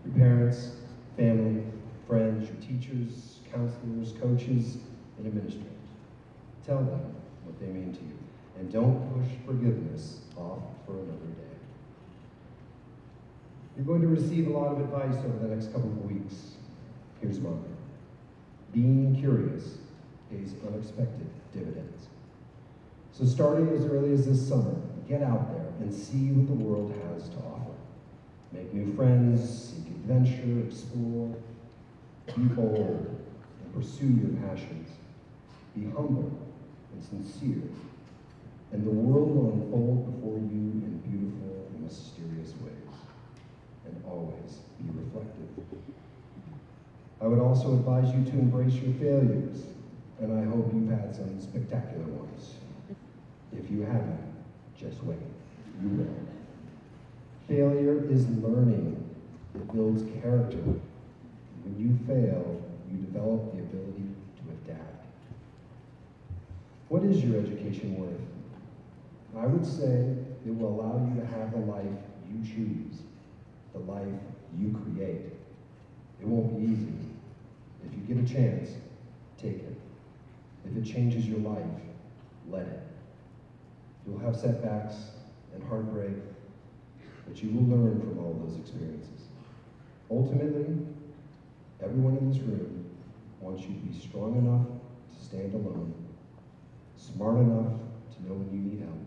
Your parents, family, friends, your teachers, counselors, coaches, and administrators. Tell them what they mean to you, and don't push forgiveness off for another day. You're going to receive a lot of advice over the next couple of weeks. Here's mine. Being curious pays unexpected dividends. So starting as early as this summer, get out there and see what the world has to offer. Make new friends, seek adventure, explore, be bold, and pursue your passions. Be humble and sincere, and the world will unfold before you in beautiful and mysterious ways, and always be reflective. I would also advise you to embrace your failures, and I hope you've had some spectacular ones. If you haven't, just wait, you will. Failure is learning. It builds character. When you fail, you develop the ability to adapt. What is your education worth? I would say it will allow you to have the life you choose, the life you create. It won't be easy. If you get a chance, take it. If it changes your life, let it. You'll have setbacks and heartbreak, but you will learn from all those experiences. Ultimately, everyone in this room wants you to be strong enough to stand alone, smart enough to know when you need help,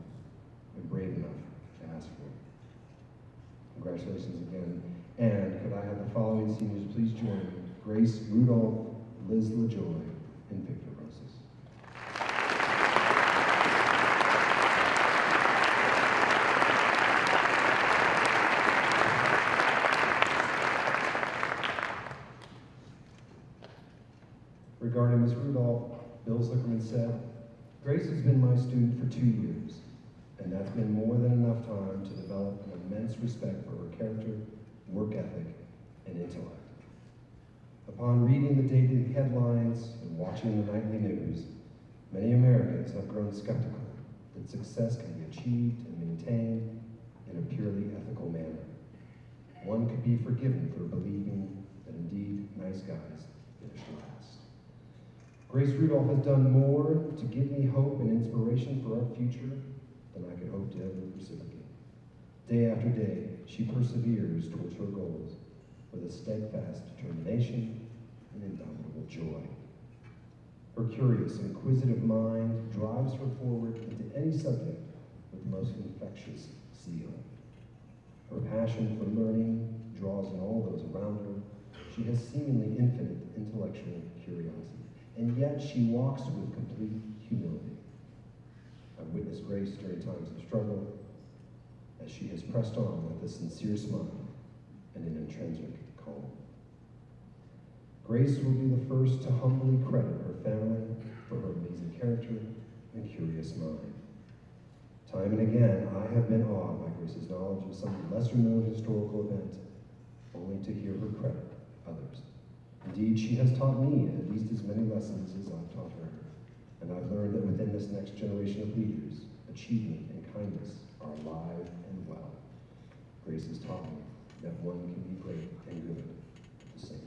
and brave enough to ask for it. Congratulations again. And could I have the following seniors please join me? Grace Rudolph, Liz LaJoy, and Victor Rosas. Regarding Ms. Rudolph, Bill Zuckerman said, Grace has been my student for 2 years, and that's been more than enough time to develop an immense respect for her character, work ethic, and intellect. Upon reading the daily headlines and watching the nightly news, many Americans have grown skeptical that success can be achieved and maintained in a purely ethical manner. One could be forgiven for believing that indeed nice guys finish last. Grace Rudolph has done more to give me hope and inspiration for our future than I could hope to ever reciprocate. Day after day, she perseveres towards her goals with a steadfast determination and indomitable joy. Her curious, inquisitive mind drives her forward into any subject with the most infectious zeal. Her passion for learning draws in all those around her. She has seemingly infinite intellectual curiosity, and yet she walks with complete humility. I've witnessed Grace during times of struggle as she has pressed on with a sincere smile and an intrinsic calm. Grace will be the first to humbly credit her family for her amazing character and curious mind. Time and again, I have been awed by Grace's knowledge of some lesser-known historical event, only to hear her credit others. Indeed, she has taught me at least as many lessons as I've taught her, and I've learned that within this next generation of leaders, achievement and kindness are alive and well. Grace has taught me that one can be great and good at the same time.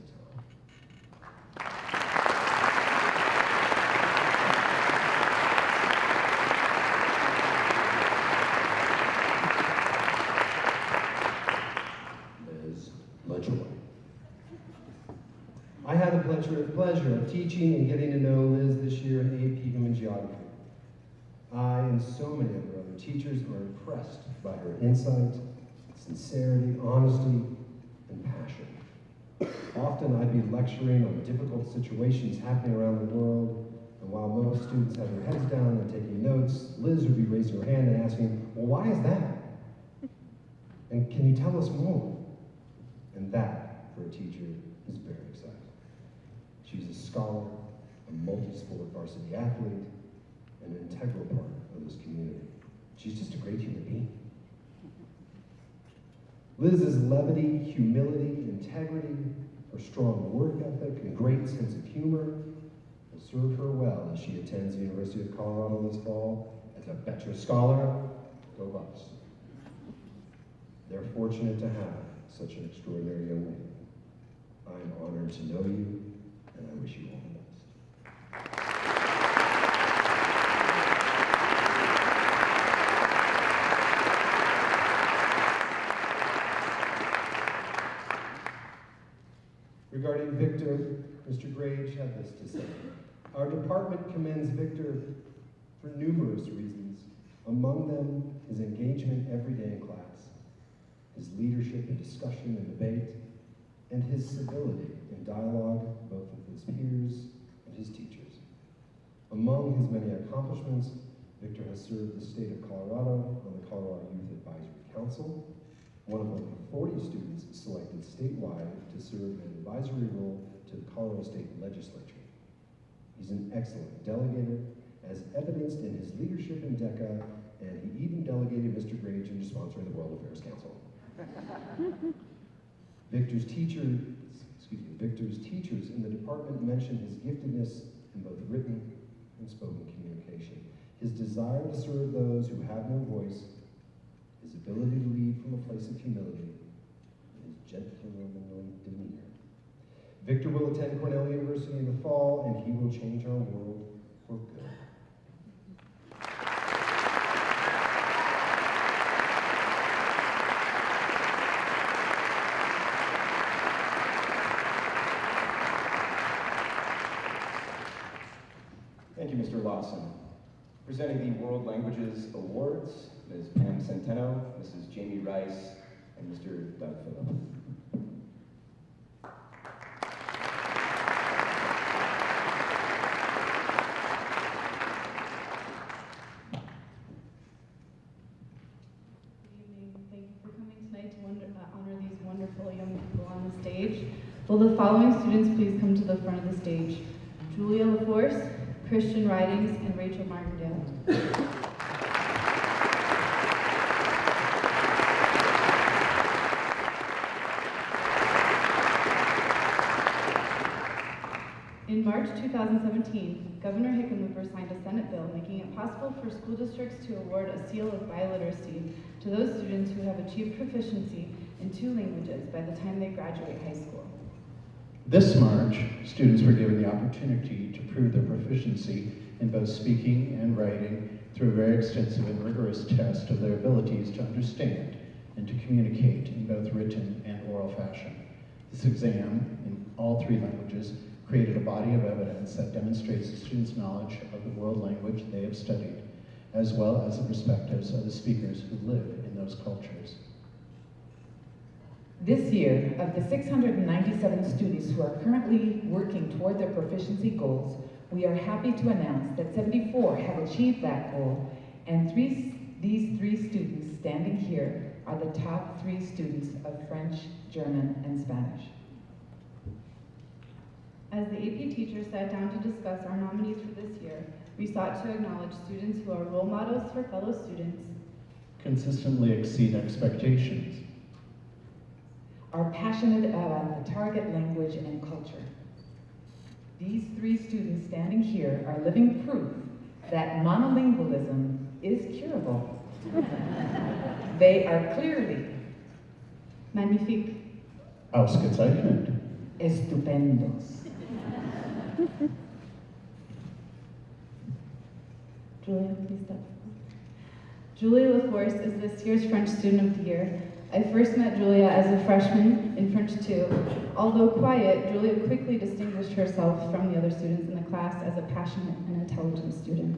Liz LaJoy. I had the pleasure of teaching and getting to know Liz this year in AP Human Geography. I and so many of her other teachers are impressed by her insight, sincerity, honesty, and passion. Often I'd be lecturing on difficult situations happening around the world, and while most students have their heads down and taking notes, Liz would be raising her hand and asking, well, why is that? And can you tell us more? And that, for a teacher, is very exciting. She's a scholar, a multi-sport varsity athlete, and an integral part of this community. She's just a great human being. Liz's levity, humility, integrity, her strong work ethic, and great sense of humor will serve her well as she attends the University of Colorado this fall as a Better Scholar. Go Bucks. They're fortunate to have such an extraordinary young lady. I'm honored to know you, and I wish you all the best. Mr. Grage had this to say. Our department commends Victor for numerous reasons, among them his engagement every day in class, his leadership in discussion and debate, and his civility in dialogue both with his peers and his teachers. Among his many accomplishments, Victor has served the state of Colorado on the Colorado Youth Advisory Council, one of only 40 students selected statewide to serve in an advisory role to the Colorado State Legislature. He's an excellent delegator, as evidenced in his leadership in DECA, and he even delegated Mr. Grage into sponsoring the World Affairs Council. Victor's teachers in the department mentioned his giftedness in both written and spoken communication, his desire to serve those who have no voice, his ability to lead from a place of humility, and his gentlemanly demeanor. Victor will attend Cornell University in the fall, and he will change our world for good. Thank you, Mr. Lawson. Presenting the World Languages Awards, Ms. Pam Centeno, Mrs. Jamie Rice, and Mr. Doug Phillip. Thank you for coming tonight to honor these wonderful young people on the stage. Will the following students please come to the front of the stage? Julia LaForce, Christian Ridings, and Rachel Martindale. In March 2017, Governor Hickenlooper signed a Senate bill making it possible for school districts to award a seal of biliteracy to those students who have achieved proficiency in 2 languages by the time they graduate high school. This March, students were given the opportunity to prove their proficiency in both speaking and writing through a very extensive and rigorous test of their abilities to understand and to communicate in both written and oral fashion. This exam, in all 3 languages, created a body of evidence that demonstrates the students' knowledge of the world language they have studied, as well as the perspectives of the speakers who live in those cultures. This year, of the 697 students who are currently working toward their proficiency goals, we are happy to announce that 74 have achieved that goal, and these 3 students standing here are the top 3 students of French, German, and Spanish. As the AP teachers sat down to discuss our nominees for this year, we sought to acknowledge students who are role models for fellow students, consistently exceed expectations, are passionate about the target language and culture. These 3 students standing here are living proof that monolingualism is curable. They are clearly magnifique, ausgezeichnet, estupendos. Julia, please step. Julia LaForce is this year's French Student of the Year. I first met Julia as a freshman in French 2. Although quiet, Julia quickly distinguished herself from the other students in the class as a passionate and intelligent student.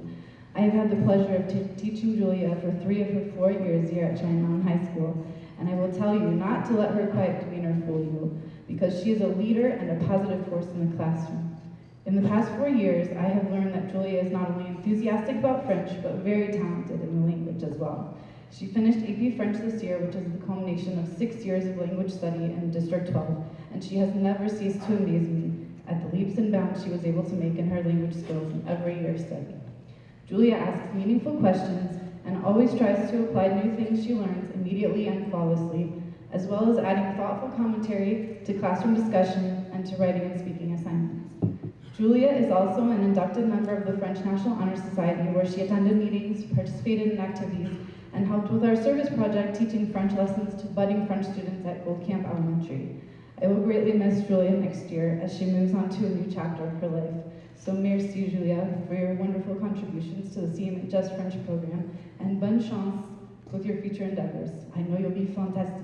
I have had the pleasure of teaching Julia for 3 of her 4 years here at Cheyenne Mountain High School, and I will tell you not to let her quiet demeanor fool you, because she is a leader and a positive force in the classroom. In the past 4 years, I have learned that Julia is not only enthusiastic about French, but very talented in the language as well. She finished AP French this year, which is the culmination of 6 years of language study in District 12, and she has never ceased to amaze me at the leaps and bounds she was able to make in her language skills in every year of study. Julia asks meaningful questions and always tries to apply new things she learns immediately and flawlessly, as well as adding thoughtful commentary to classroom discussion and to writing and speaking assignments. Julia is also an inducted member of the French National Honor Society, where she attended meetings, participated in activities, and helped with our service project teaching French lessons to budding French students at Gold Camp Elementary. I will greatly miss Julia next year as she moves on to a new chapter of her life. So merci, Julia, for your wonderful contributions to the CM Just French program, and bonne chance with your future endeavors. I know you'll be fantastic.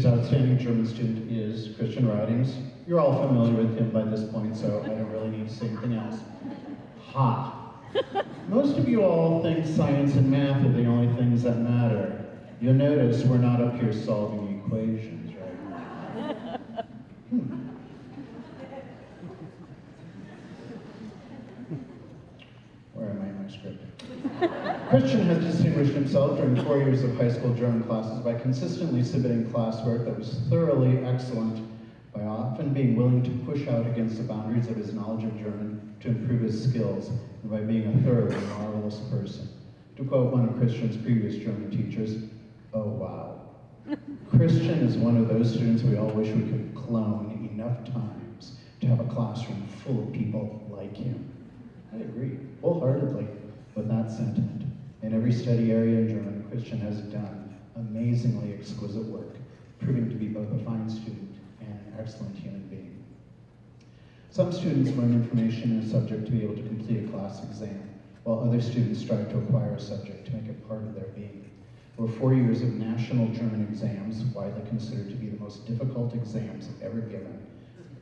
year's outstanding German student is Christian Ridings. You're all familiar with him by this point, so I don't really need to say anything else. Ha! Most of you all think science and math are the only things that matter. You'll notice we're not up here solving equations, right? Where am I in my script? Christian has distinguished himself during 4 years of high school German classes by consistently submitting classwork that was thoroughly excellent, by often being willing to push out against the boundaries of his knowledge of German to improve his skills, and by being a thoroughly marvelous person. To quote one of Christian's previous German teachers, "Oh wow." Christian is one of those students we all wish we could clone enough times to have a classroom full of people like him. I agree wholeheartedly with that sentiment. In every study area in German, Christian has done amazingly exquisite work, proving to be both a fine student and an excellent human being. Some students learn information in a subject to be able to complete a class exam, while other students strive to acquire a subject to make it part of their being. Over 4 years of national German exams, widely considered to be the most difficult exams ever given,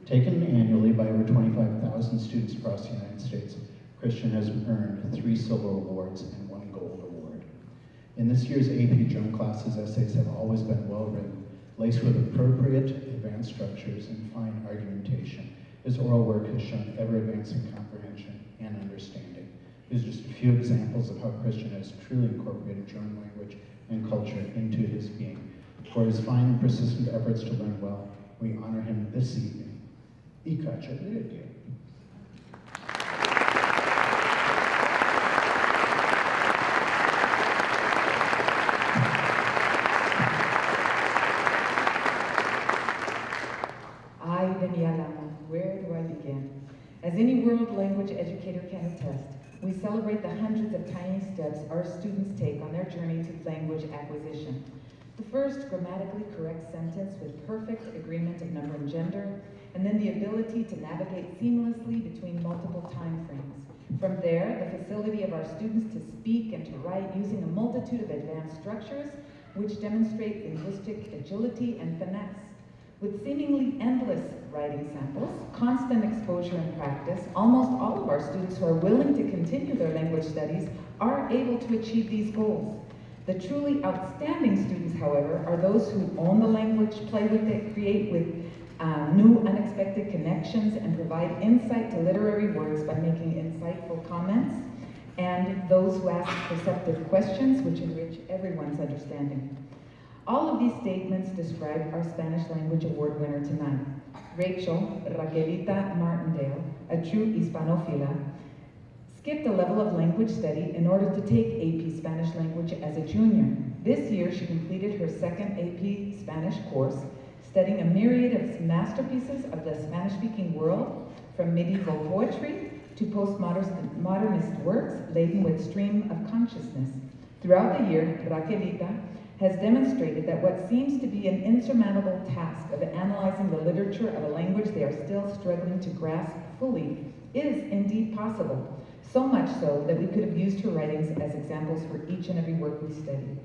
taken annually by over 25,000 students across the United States, Christian has earned 3 silver awards and 1 gold award. In this year's AP German classes, essays have always been well written, laced with appropriate advanced structures and fine argumentation. His oral work has shown ever-advancing comprehension and understanding. These are just a few examples of how Christian has truly incorporated German language and culture into his being. For his fine and persistent efforts to learn well, we honor him this evening. Ich gratuliere dir. Where do I begin? As any world language educator can attest, we celebrate the hundreds of tiny steps our students take on their journey to language acquisition. The first, grammatically correct sentence with perfect agreement of number and gender, and then the ability to navigate seamlessly between multiple time frames. From there, the facility of our students to speak and to write using a multitude of advanced structures, which demonstrate linguistic agility and finesse. With seemingly endless writing samples, constant exposure and practice, almost all of our students who are willing to continue their language studies are able to achieve these goals. The truly outstanding students, however, are those who own the language, play with it, create with new unexpected connections, and provide insight to literary works by making insightful comments, and those who ask perceptive questions which enrich everyone's understanding. All of these statements describe our Spanish language award winner tonight, Rachel Raquelita Martindale, a true Hispanophila, skipped a level of language study in order to take AP Spanish language as a junior. This year, she completed her second AP Spanish course, studying a myriad of masterpieces of the Spanish-speaking world, from medieval poetry to postmodernist works laden with stream of consciousness. Throughout the year, Raquelita has demonstrated that what seems to be an insurmountable task of analyzing the literature of a language they are still struggling to grasp fully is indeed possible. So much so that we could have used her writings as examples for each and every work we study.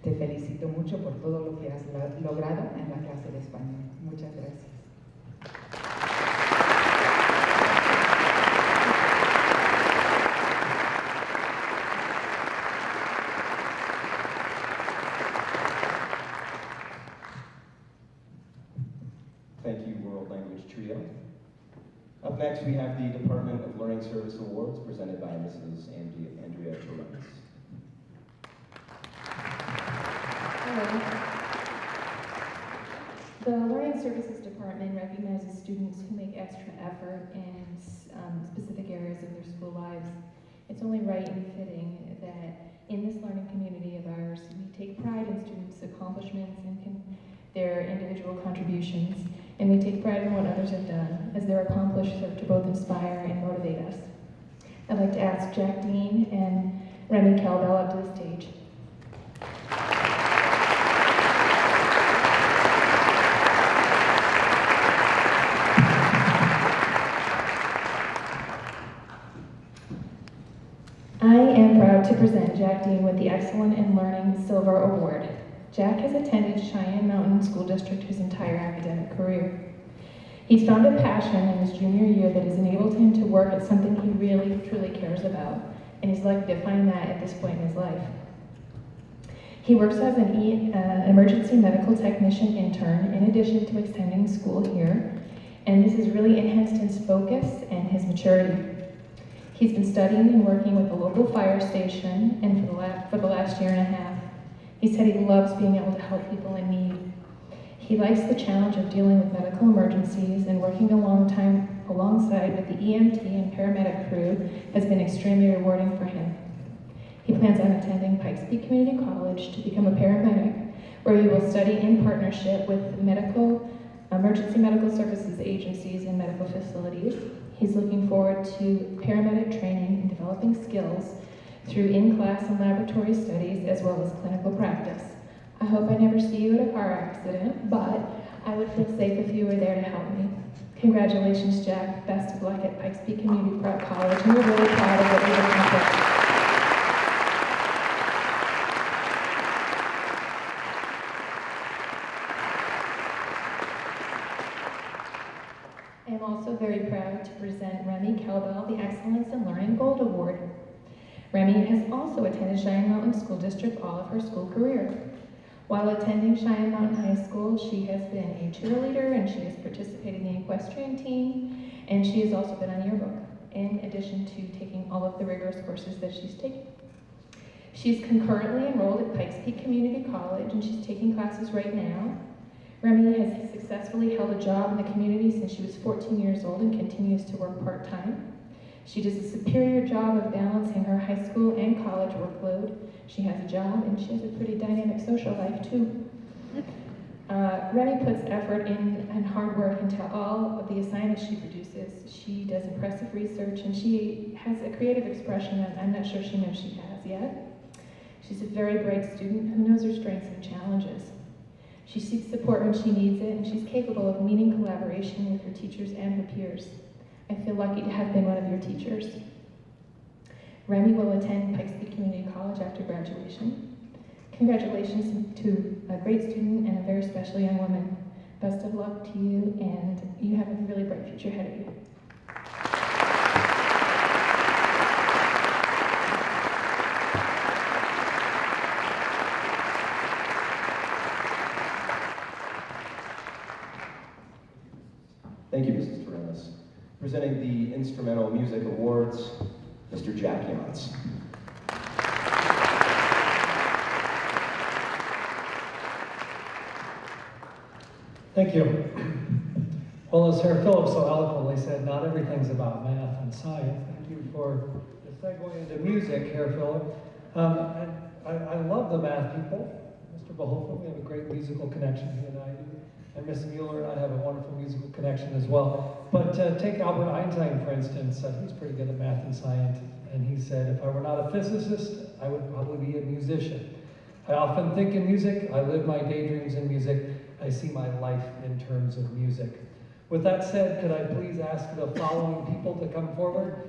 Te felicito mucho por todo lo que has logrado en la clase de español. Muchas gracias. Thank you, World Language Trio. Up next, we have the Department of Learning Service Awards presented by Mrs. Andrea Torrens. Hello. The Learning Services Department recognizes students who make extra effort in specific areas of their school lives. It's only right and fitting that in this learning community of ours, we take pride in students' accomplishments and their individual contributions, and we take pride in what others have done, as their accomplishments serve to both inspire and motivate us. I'd like to ask Jack Dean and Remy Calbell up to the stage. I am proud to present Jack Dean with the Excellent in Learning Silver Award. Jack has attended Cheyenne Mountain School District his entire academic career. He's found a passion in his junior year that has enabled him to work at something he really, truly cares about, and he's likely to find that at this point in his life. He works as an emergency medical technician intern in addition to extending school here, and this has really enhanced his focus and his maturity. He's been studying and working with the local fire station and for the last year and a half. He said he loves being able to help people in need. He likes the challenge of dealing with medical emergencies, and working alongside with the EMT and paramedic crew has been extremely rewarding for him. He plans on attending Pikes Peak Community College to become a paramedic, where he will study in partnership with emergency medical services agencies and medical facilities. He's looking forward to paramedic training and developing skills through in-class and laboratory studies as well as clinical practice. I hope I never see you at a car accident, but I would feel safe if you were there to help me. Congratulations, Jack. Best of luck at Pikes Peak Community College, and we're really proud of what you've accomplished. I am also very proud to present Remy Kelbel the Excellence in Learning Gold Award. Remy has also attended Cheyenne Mountain School District all of her school career. While attending Cheyenne Mountain High School, she has been a cheerleader and she has participated in the equestrian team, and she has also been on yearbook, in addition to taking all of the rigorous courses that she's taken. She's concurrently enrolled at Pikes Peak Community College, and she's taking classes right now. Remy has successfully held a job in the community since she was 14 years old and continues to work part-time. She does a superior job of balancing her high school and college workload. She has a job and she has a pretty dynamic social life too. Remy puts effort in and hard work into all of the assignments she produces. She does impressive research and she has a creative expression that I'm not sure she knows she has yet. She's a very bright student who knows her strengths and challenges. She seeks support when she needs it, and she's capable of meeting collaboration with her teachers and her peers. I feel lucky to have been one of your teachers. Remy will attend Pikes Peak Community College after graduation. Congratulations to a great student and a very special young woman. Best of luck to you, and you have a really bright future ahead of you. Thank you, Mrs. Torres. Presenting the Instrumental Music Awards, Mr. Jack Yance. Thank you. Well, as Sarah Phillips so eloquently said, not everything's about math and science. Thank you for the segue into music, Sarah Phillips. I love the math people. Mr. Beholfen, we have a great musical connection, he and I do. And Miss Mueller and I have a wonderful musical connection as well. But take Albert Einstein, for instance. He's pretty good at math and science. And he said, if I were not a physicist, I would probably be a musician. I often think in music. I live my daydreams in music. I see my life in terms of music. With that said, could I please ask the following people to come forward?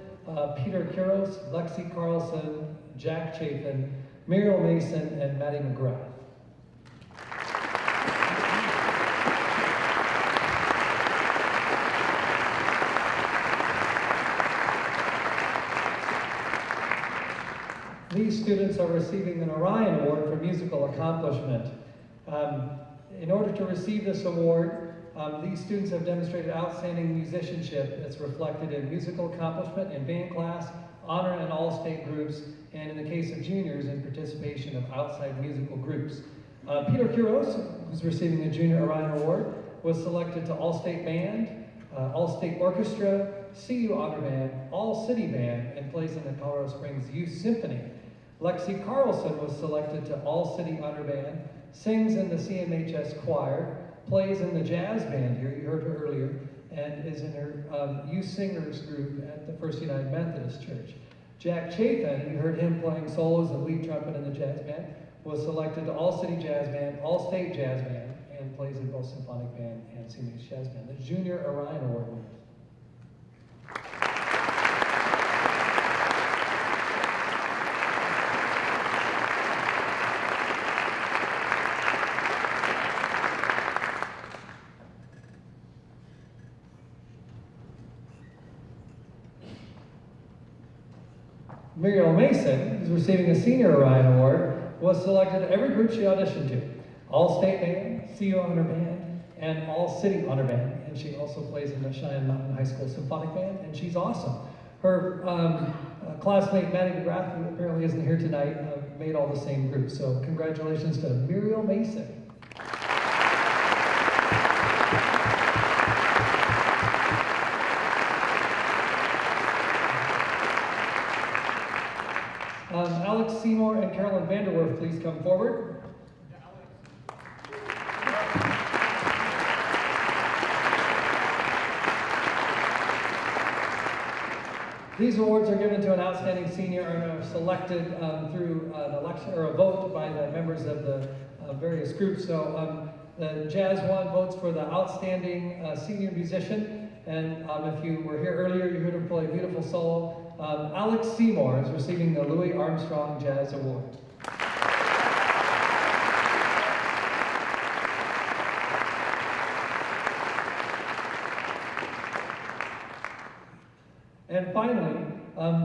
Peter Quiros, Lexi Carlson, Jack Chafin, Muriel Mason, and Maddie McGrath. These students are receiving an Orion Award for musical accomplishment. In order to receive this award, these students have demonstrated outstanding musicianship that's reflected in musical accomplishment in band class, honor in all state groups, and in the case of juniors, in participation of outside musical groups. Peter Quiros, who's receiving the Junior Orion Award, was selected to All-State Band, All-State Orchestra, CU Honor Band, All-City Band, and plays in the Colorado Springs Youth Symphony. Lexi Carlson was selected to All-City Honor Band, sings in the CMHS Choir, plays in the jazz band here, you heard her earlier, and is in her youth singers group at the First United Methodist Church. Jack Chafin, you heard him playing solos and lead trumpet in the jazz band, was selected to All-City Jazz Band, All-State Jazz Band, and plays in both Symphonic Band and CMHS Jazz Band. The Junior Orion Award winners. Muriel Mason, who's receiving a Senior Orion Award, was selected every group she auditioned to. All state band, CU honor band, and all city honor band. And she also plays in the Cheyenne Mountain High School Symphonic Band, and she's awesome. Her classmate, Maddie DeGraff, who apparently isn't here tonight, made all the same groups. So congratulations to Muriel Mason. Alex Seymour and Carolyn Vanderwerf, please come forward. These awards are given to an outstanding senior and are selected through an election or a vote by the members of the various groups. So the Jazz One votes for the outstanding senior musician. And if you were here earlier, you heard him play a beautiful solo. Alex Seymour is receiving the Louis Armstrong Jazz Award. And finally,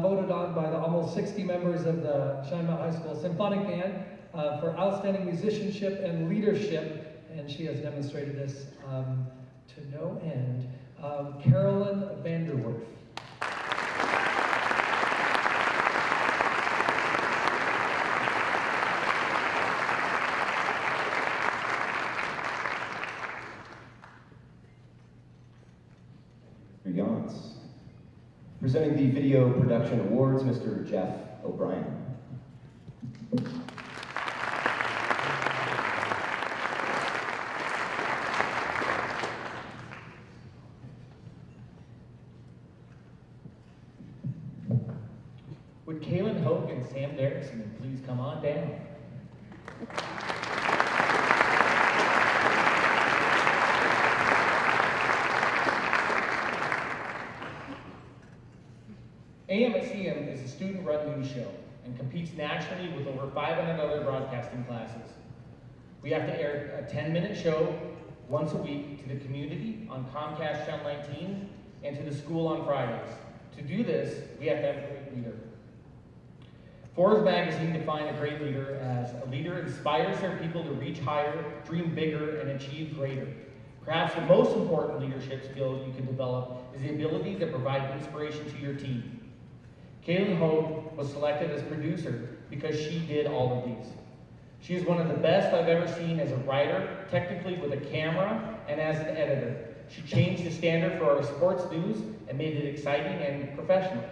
voted on by the almost 60 members of the Cheyenne Mountain High School Symphonic Band for outstanding musicianship and leadership, and she has demonstrated this to no end. Carolyn Vanderwerf. Yance. Presenting the Video Production Awards, Mr. Jeff O'Brien. Would Kaylin Hoke and Sam Derrickson please come on down? AM@CM is a student-run news show and competes nationally with over 500 other broadcasting classes. We have to air a 10-minute show once a week to the community on Comcast Channel 19 and to the school on Fridays. To do this, we have to have a great leader. Forbes magazine defined a great leader as a leader inspires their people to reach higher, dream bigger, and achieve greater. Perhaps the most important leadership skill you can develop is the ability to provide inspiration to your team. Kaylin Hoke was selected as producer because she did all of these. She is one of the best I've ever seen as a writer, technically with a camera, and as an editor. She changed the standard for our sports news and made it exciting and professional.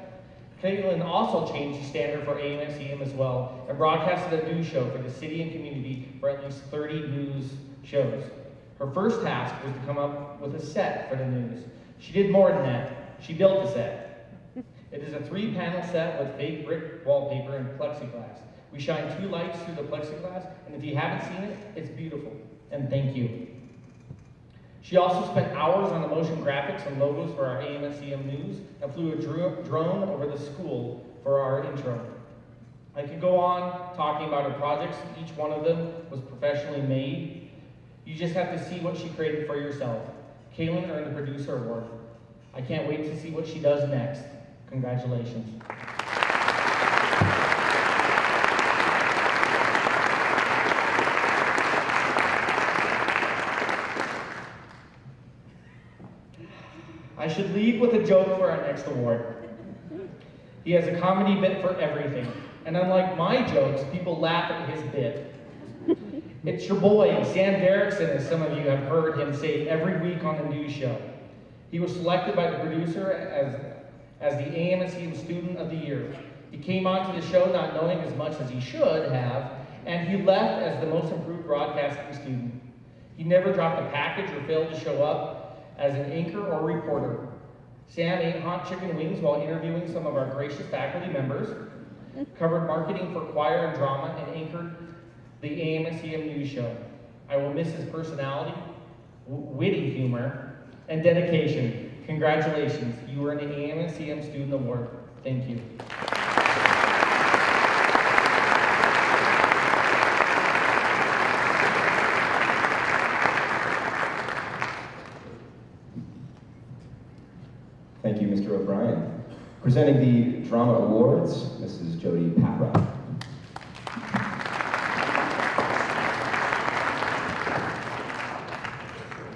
Kaylin also changed the standard for AM@CM as well and broadcasted a news show for the city and community for at least 30 news shows. Her first task was to come up with a set for the news. She did more than that. She built the set. It is a 3-panel set with fake brick wallpaper and plexiglass. We shine 2 lights through the plexiglass, and if you haven't seen it, it's beautiful. And thank you. She also spent hours on the motion graphics and logos for our AM@CM news and flew a drone over the school for our intro. I could go on talking about her projects. Each one of them was professionally made. You just have to see what she created for yourself. Kaylin earned the Producer Award. I can't wait to see what she does next. Congratulations. I should lead with a joke for our next award. He has a comedy bit for everything, and unlike my jokes, people laugh at his bit. It's your boy, Sam Derrickson, as some of you have heard him say every week on the news show. He was selected by the producer as the AM@CM Student of the Year. He came onto the show not knowing as much as he should have, and he left as the most improved broadcasting student. He never dropped a package or failed to show up as an anchor or reporter. Sam ate hot chicken wings while interviewing some of our gracious faculty members, covered marketing for choir and drama, and anchored the AM@CM news show. I will miss his personality, witty humor, and dedication. Congratulations, you earned an AM@CM Student Award. Thank you. Thank you, Mr. O'Brien. Presenting the Drama Awards, Mrs. Jody Paproth.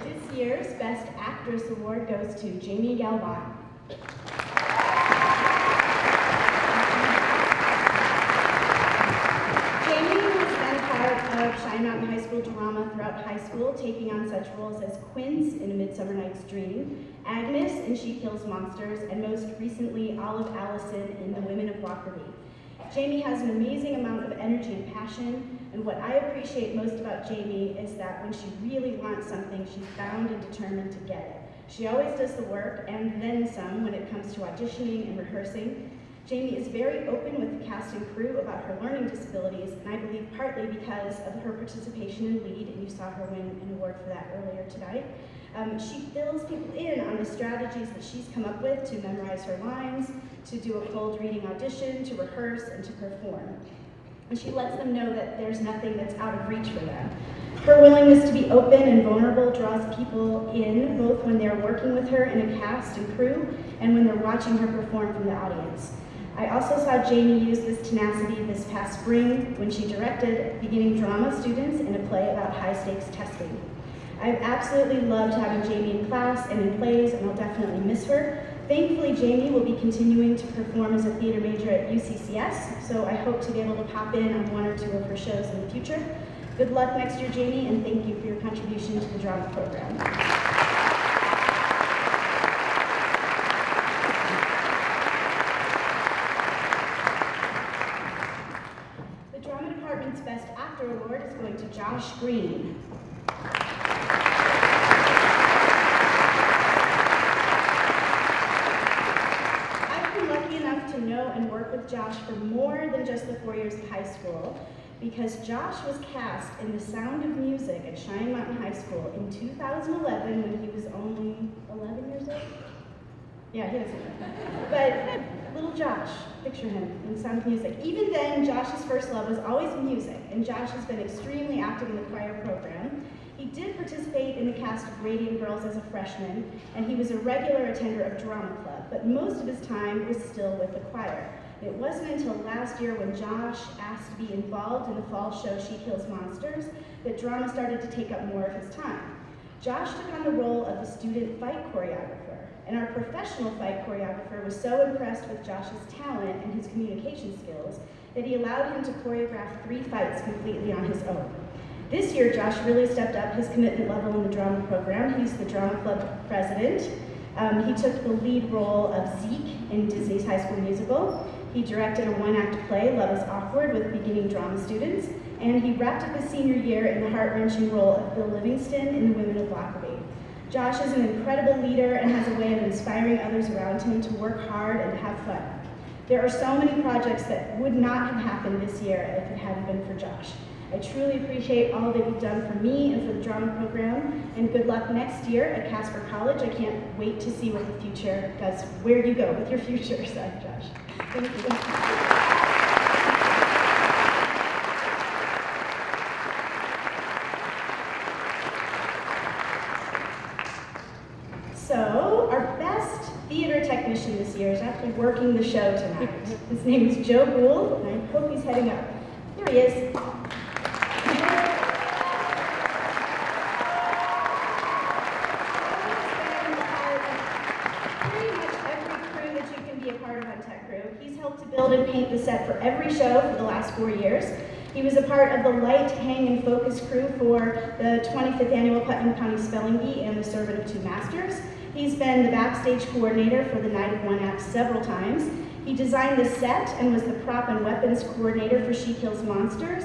This year's Best Actress Award goes to Jamie Galvan. Jamie has been a part of Cheyenne Mountain High School drama throughout high school, taking on such roles as Quince in A Midsummer Night's Dream, Agnes in She Kills Monsters, and most recently Olive Allison in The Women of Lockerbie. Jamie has an amazing amount of energy and passion, and what I appreciate most about Jamie is that when she really wants something, she's bound and determined to get it. She always does the work, and then some, when it comes to auditioning and rehearsing. Jamie is very open with the cast and crew about her learning disabilities, and I believe partly because of her participation in LEAD, and you saw her win an award for that earlier tonight. She fills people in on the strategies that she's come up with to memorize her lines, to do a cold reading audition, to rehearse, and to perform. And she lets them know that there's nothing that's out of reach for them. Her willingness to be open and vulnerable draws people in, both when they're working with her in a cast and crew, and when they're watching her perform from the audience. I also saw Jamie use this tenacity this past spring when she directed beginning drama students in a play about high-stakes testing. I've absolutely loved having Jamie in class and in plays, and I'll definitely miss her. Thankfully, Jamie will be continuing to perform as a theater major at UCCS, so I hope to be able to pop in on one or two of her shows in the future. Good luck next year, Jamie, and thank you for your contribution to the drama program. The Drama Department's Best Actor Award is going to Josh Green. To know and work with Josh for more than just the 4 years of high school, because Josh was cast in The Sound of Music at Cheyenne Mountain High School in 2011 when he was only 11 years old. Yeah, he doesn't know. But little Josh, picture him in Sound of Music. Even then, Josh's first love was always music, and Josh has been extremely active in the choir program. He did participate in the cast of Radiant Girls as a freshman, and he was a regular attender of drama club, but most of his time was still with the choir. It wasn't until last year when Josh asked to be involved in the fall show She Kills Monsters that drama started to take up more of his time. Josh took on the role of the student fight choreographer, and our professional fight choreographer was so impressed with Josh's talent and his communication skills that he allowed him to choreograph 3 fights completely on his own. This year, Josh really stepped up his commitment level in the drama program. He's the drama club president. He took the lead role of Zeke in Disney's High School Musical. He directed a one-act play, Love is Awkward, with beginning drama students. And he wrapped up his senior year in the heart-wrenching role of Bill Livingston in The Women of Lockerbie. Josh is an incredible leader and has a way of inspiring others around him to work hard and have fun. There are so many projects that would not have happened this year if it hadn't been for Josh. I truly appreciate all that you've done for me and for the drama program, and good luck next year at Casper College. I can't wait to see what the future does, where you go with your future, so Josh. Thank you. So, our best theater technician this year is actually working the show tonight. His name is Joe Gould, and I hope he's heading up. Here he is. Build and paint the set for every show for the last 4 years. He was a part of the light, hang, and focus crew for the 25th annual Putnam County Spelling Bee and the Servant of Two Masters. He's been the backstage coordinator for the Night of One Act several times. He designed the set and was the prop and weapons coordinator for She Kills Monsters.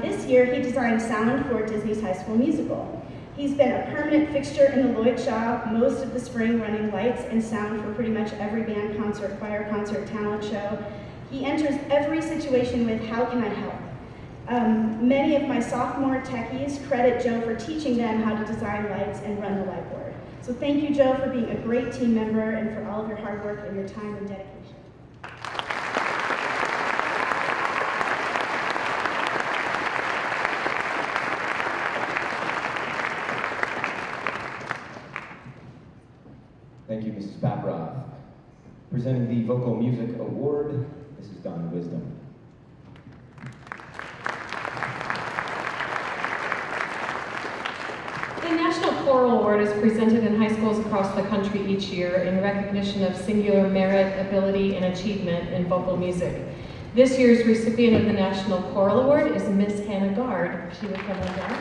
This year, he designed sound for Disney's High School Musical. He's been a permanent fixture in the Lloyd Shaw most of the spring, running lights and sound for pretty much every band concert, choir concert, talent show. He enters every situation with, how can I help? Many of my sophomore techies credit Joe for teaching them how to design lights and run the light board. So thank you, Joe, for being a great team member and for all of your hard work and your time and dedication. Thank you, Mrs. Paproth. Presenting the Vocal Music Award, Mrs. Don Wisdom. The National Choral Award is presented in high schools across the country each year in recognition of singular merit, ability, and achievement in vocal music. This year's recipient of the National Choral Award is Miss Hannah Gard. She would come on down.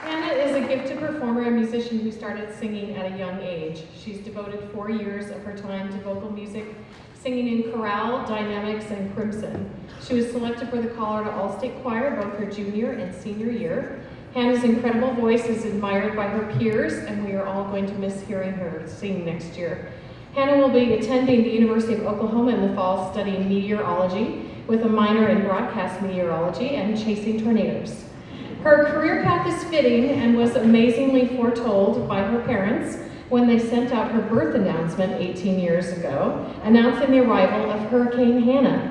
Hannah is a gifted performer and musician who started singing at a young age. She's devoted 4 years of her time to vocal music, singing in chorale, dynamics, and crimson. She was selected for the Colorado All-State Choir both her junior and senior year. Hannah's incredible voice is admired by her peers, and we are all going to miss hearing her sing next year. Hannah will be attending the University of Oklahoma in the fall studying meteorology with a minor in broadcast meteorology and chasing tornadoes. Her career path is fitting and was amazingly foretold by her parents when they sent out her birth announcement 18 years ago, announcing the arrival of Hurricane Hannah.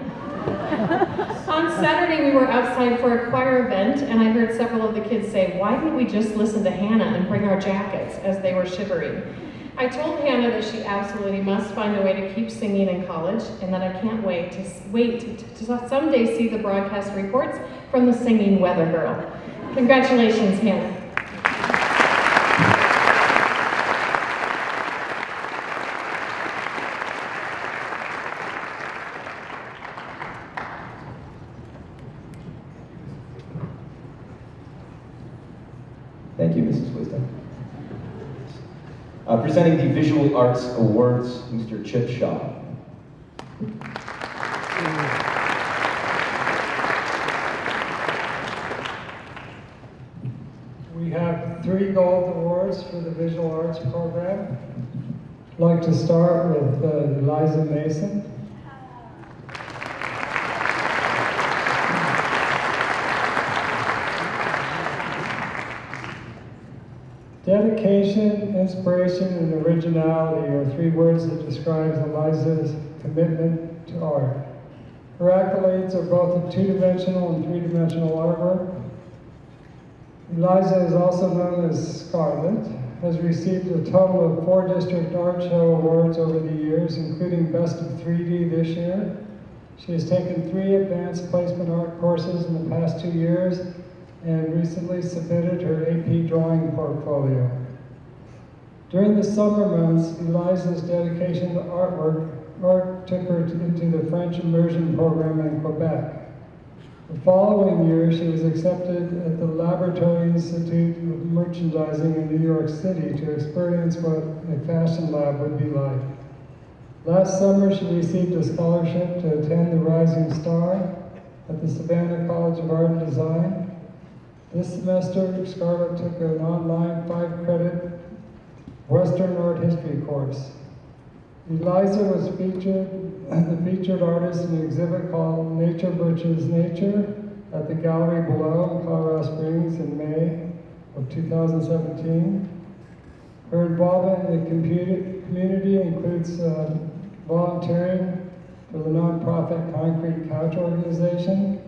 On Saturday, we were outside for a choir event, and I heard several of the kids say, "Why didn't we just listen to Hannah and bring our jackets?" as they were shivering. I told Hannah that she absolutely must find a way to keep singing in college, and that I can't wait to someday see the broadcast reports from the singing weather girl. Congratulations, Hannah. Thank you, Mrs. Wisdom. Presenting the Visual Arts Awards, Mr. Chip Shaw. We have 3 gold awards for the visual arts program. I'd like to start with Eliza Mason. Dedication, inspiration, and originality are 3 words that describe Eliza's commitment to art. Her accolades are both of 2-dimensional and 3-dimensional artwork. Eliza is also known as Scarlett, has received a total of 4 district art show awards over the years, including Best of 3D this year. She has taken 3 advanced placement art courses in the past 2 years and recently submitted her AP drawing portfolio. During the summer months, Eliza's dedication to art took her into the French immersion program in Quebec. The following year, she was accepted at the Laboratory Institute of Merchandising in New York City to experience what a fashion lab would be like. Last summer, she received a scholarship to attend the Rising Star at the Savannah College of Art and Design. This semester, Scarlett took an online 5-credit Western Art History course. Eliza was the featured artist in an exhibit called Nature Butches Nature at the Gallery Below in Colorado Springs in May of 2017. Her involvement in the community includes volunteering for the nonprofit Concrete Couch organization,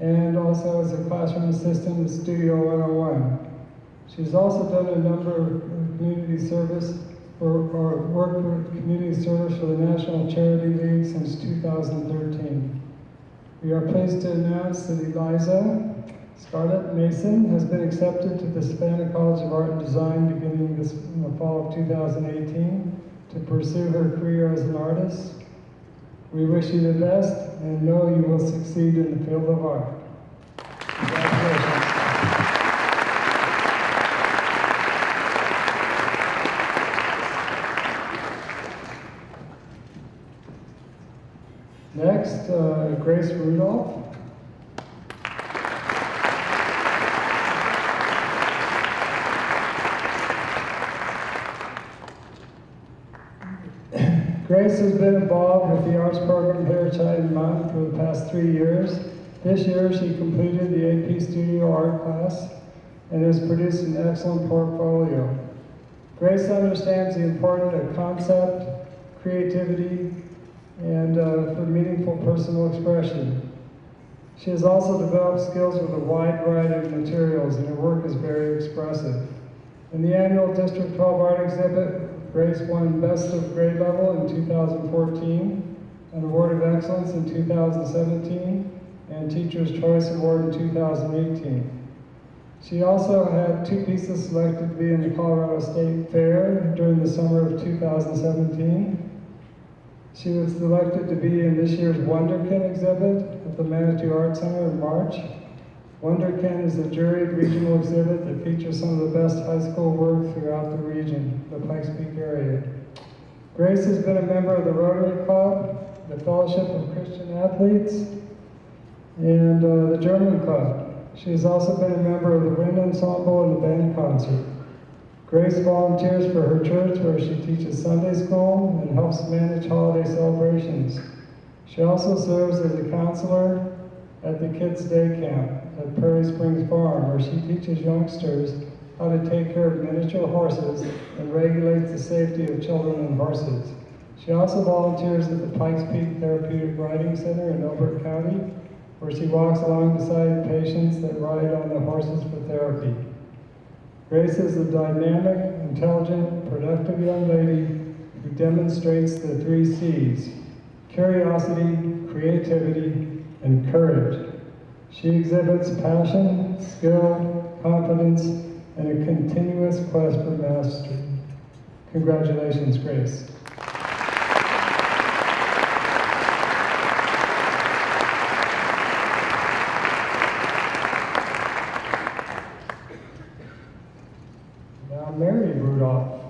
and also as a classroom assistant at Studio 101. She's also done a number of community service or worked with community service for the National Charity League since 2013. We are pleased to announce that Eliza Scarlett Mason has been accepted to the Savannah College of Art and Design beginning in the fall of 2018 to pursue her career as an artist. We wish you the best and know you will succeed in the field of art. Congratulations. Next, Grace Rudolph. Grace has been involved with the arts program here at Cheyenne Mountain for the past 3 years. This year she completed the AP Studio Art class and has produced an excellent portfolio. Grace understands the importance of concept, creativity, and for meaningful personal expression. She has also developed skills with a wide variety of materials, and her work is very expressive. In the annual District 12 art exhibit, Grace won Best of Grade Level in 2014, an Award of Excellence in 2017, and Teacher's Choice Award in 2018. She also had 2 pieces selected to be in the Colorado State Fair during the summer of 2017. She was selected to be in this year's Wonderkin exhibit at the Manitou Art Center in March. Wonderkin is a juried regional exhibit that features some of the best high school work throughout the region, the Pikes Peak area. Grace has been a member of the Rotary Club, the Fellowship of Christian Athletes, and the German Club. She has also been a member of the Wind Ensemble and the band concert. Grace volunteers for her church where she teaches Sunday school and helps manage holiday celebrations. She also serves as a counselor at the Kids Day Camp at Prairie Springs Farm, where she teaches youngsters how to take care of miniature horses and regulates the safety of children and horses. She also volunteers at the Pikes Peak Therapeutic Riding Center in Elbert County, where she walks alongside patients that ride on the horses for therapy. Grace is a dynamic, intelligent, productive young lady who demonstrates the 3 C's: curiosity, creativity, and courage. She exhibits passion, skill, confidence, and a continuous quest for mastery. Congratulations, Grace. Now, Mary Rudolph.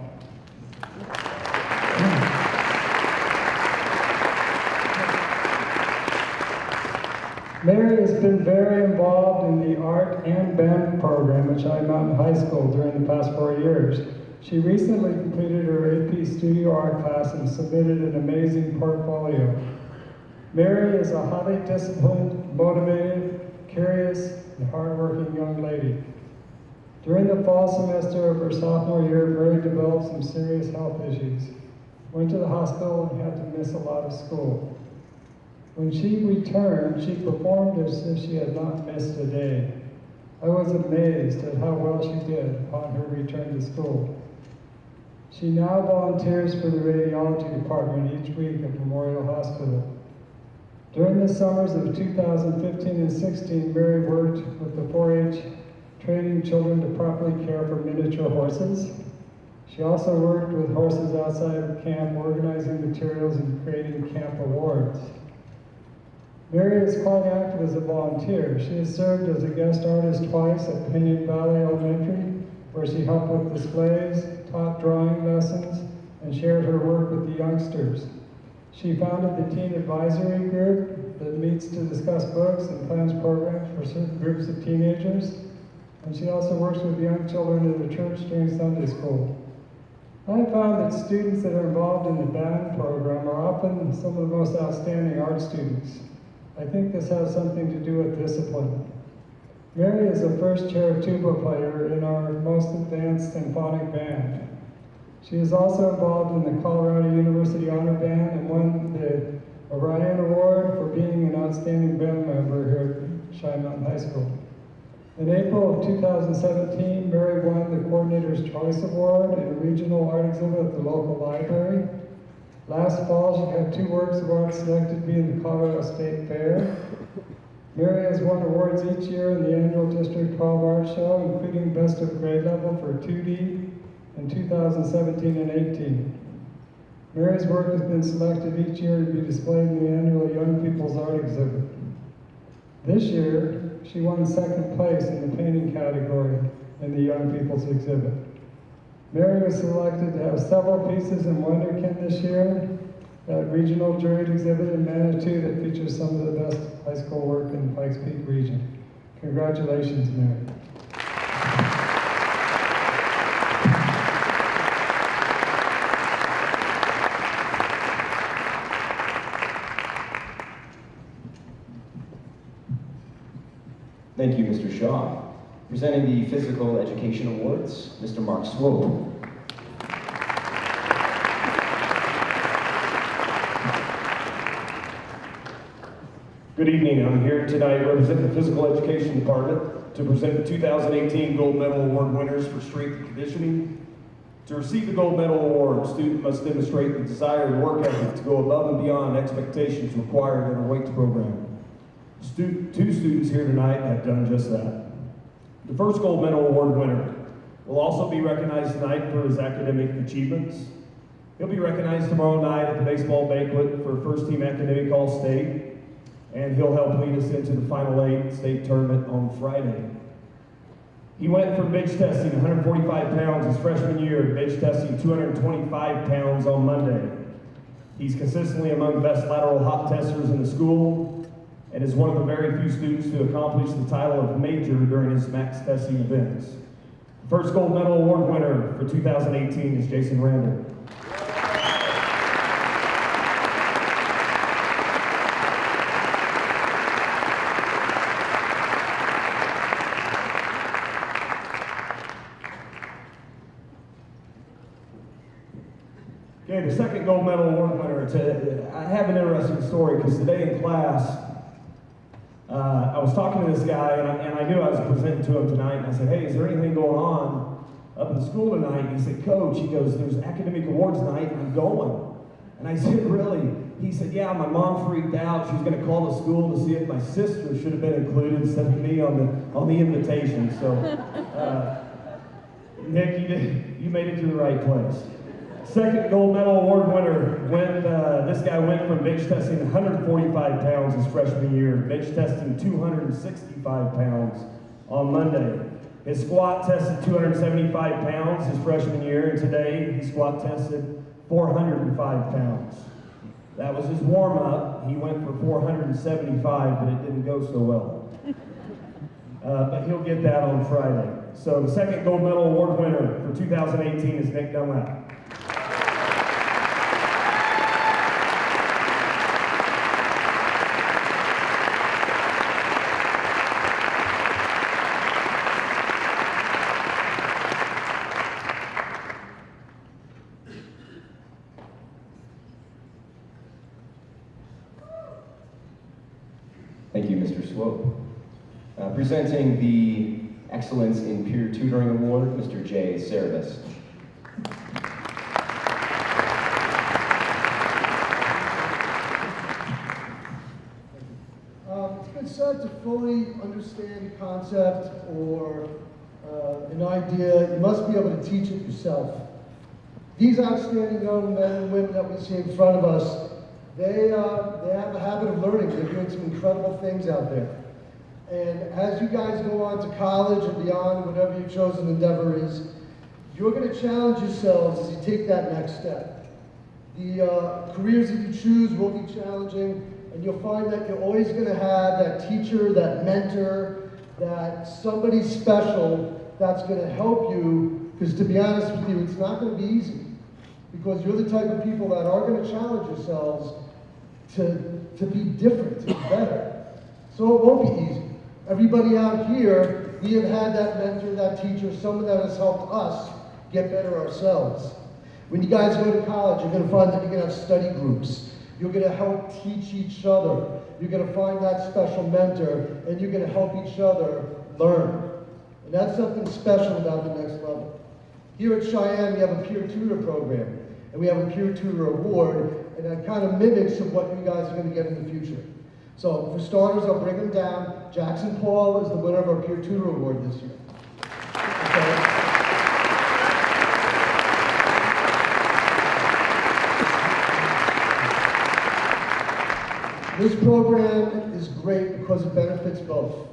Mary has been very involved in the art and band program at Cheyenne Mountain High School during the past 4 years. She recently completed her AP Studio Art class and submitted an amazing portfolio. Mary is a highly disciplined, motivated, curious, and hardworking young lady. During the fall semester of her sophomore year, Mary developed some serious health issues, went to the hospital, and had to miss a lot of school. When she returned, she performed as if she had not missed a day. I was amazed at how well she did upon her return to school. She now volunteers for the radiology department each week at Memorial Hospital. During the summers of 2015 and 16, Mary worked with the 4-H, training children to properly care for miniature horses. She also worked with horses outside of camp, organizing materials and creating camp awards. Mary is quite active as a volunteer. She has served as a guest artist twice at Pinyon Valley Elementary, where she helped with displays, taught drawing lessons, and shared her work with the youngsters. She founded the Teen Advisory Group that meets to discuss books and plans programs for certain groups of teenagers. And she also works with young children at a church during Sunday school. I have found that students that are involved in the band program are often some of the most outstanding art students. I think this has something to do with discipline. Mary is a first chair tuba player in our most advanced symphonic band. She is also involved in the Colorado University Honor Band and won the Orion Award for being an outstanding band member here at Cheyenne Mountain High School. In April of 2017, Mary won the Coordinator's Choice Award in a regional art exhibit at the local library. Last fall, she had 2 works of art selected to be in the Colorado State Fair. Mary has won awards each year in the annual District 12 Art Show, including Best of Grade Level for 2D in 2017 and 18. Mary's work has been selected each year to be displayed in the annual Young People's Art exhibit. This year, she won 2nd place in the painting category in the Young People's exhibit. Mary was selected to have several pieces in Wonderkin this year, that regional juried exhibit in Manitou that features some of the best high school work in the Pikes Peak region. Congratulations, Mary. Thank you, Mr. Shaw. Presenting the Physical Education Awards, Mr. Mark Swope. Good evening. I'm here tonight representing the Physical Education Department to present the 2018 Gold Medal Award winners for strength and conditioning. To receive the Gold Medal Award, a student must demonstrate the desired work ethic to go above and beyond expectations required in a weights program. Two students here tonight have done just that. The first Gold Medal Award winner will also be recognized tonight for his academic achievements. He'll be recognized tomorrow night at the baseball banquet for First Team Academic All-State, and he'll help lead us into the Final 8 state tournament on Friday. He went from bench testing 145 pounds his freshman year to bench testing 225 pounds on Monday. He's consistently among the best lateral hop testers in the school and is one of the very few students to accomplish the title of major during his max testing events. The first Gold Medal Award winner for 2018 is Jason Randall. Okay, the second Gold Medal Award winner. I have an interesting story because today in class, I was talking to this guy and I knew I was presenting to him tonight. And I said, hey, is there anything going on up in the school tonight? And he said, Coach, he goes, there's academic awards night and I'm going. And I said, really? He said, yeah, my mom freaked out. She was going to call the school to see if my sister should have been included instead of me on the invitation. So, Nick, you made it to the right place. Second Gold Medal Award winner, this guy went from bench testing 145 pounds his freshman year to bench testing 265 pounds on Monday. His squat tested 275 pounds his freshman year, and today he squat tested 405 pounds. That was his warm-up. He went for 475, but it didn't go so well. But he'll get that on Friday. So the second Gold Medal Award winner for 2018 is Nick Dunlap. Thank you, Mr. Swope. Presenting the Excellence in Peer Tutoring Award, Mr. Jay Cerevas. It's been said to fully understand a concept or an idea, you must be able to teach it yourself. These outstanding young men and women that we see in front of us, they have a habit of learning. They're doing some incredible things out there. And as you guys go on to college and beyond, whatever your chosen endeavor is, you're going to challenge yourselves as you take that next step. The careers that you choose will be challenging, and you'll find that you're always going to have that teacher, that mentor, that somebody special that's going to help you, because to be honest with you, it's not going to be easy, because you're the type of people that are going to challenge yourselves to be different, to be better. So it won't be easy. Everybody out here, we have had that mentor, that teacher, someone that has helped us get better ourselves. When you guys go to college, you're going to find that you're going to have study groups. You're going to help teach each other. You're going to find that special mentor, and you're going to help each other learn. And that's something special about the next level. Here at Cheyenne, we have a peer tutor program, and we have a peer tutor award, and that kind of mimics of what you guys are going to get in the future. So for starters, I'll bring them down. Jackson Paul is the winner of our peer tutor award this year. Okay. This program is great because it benefits both.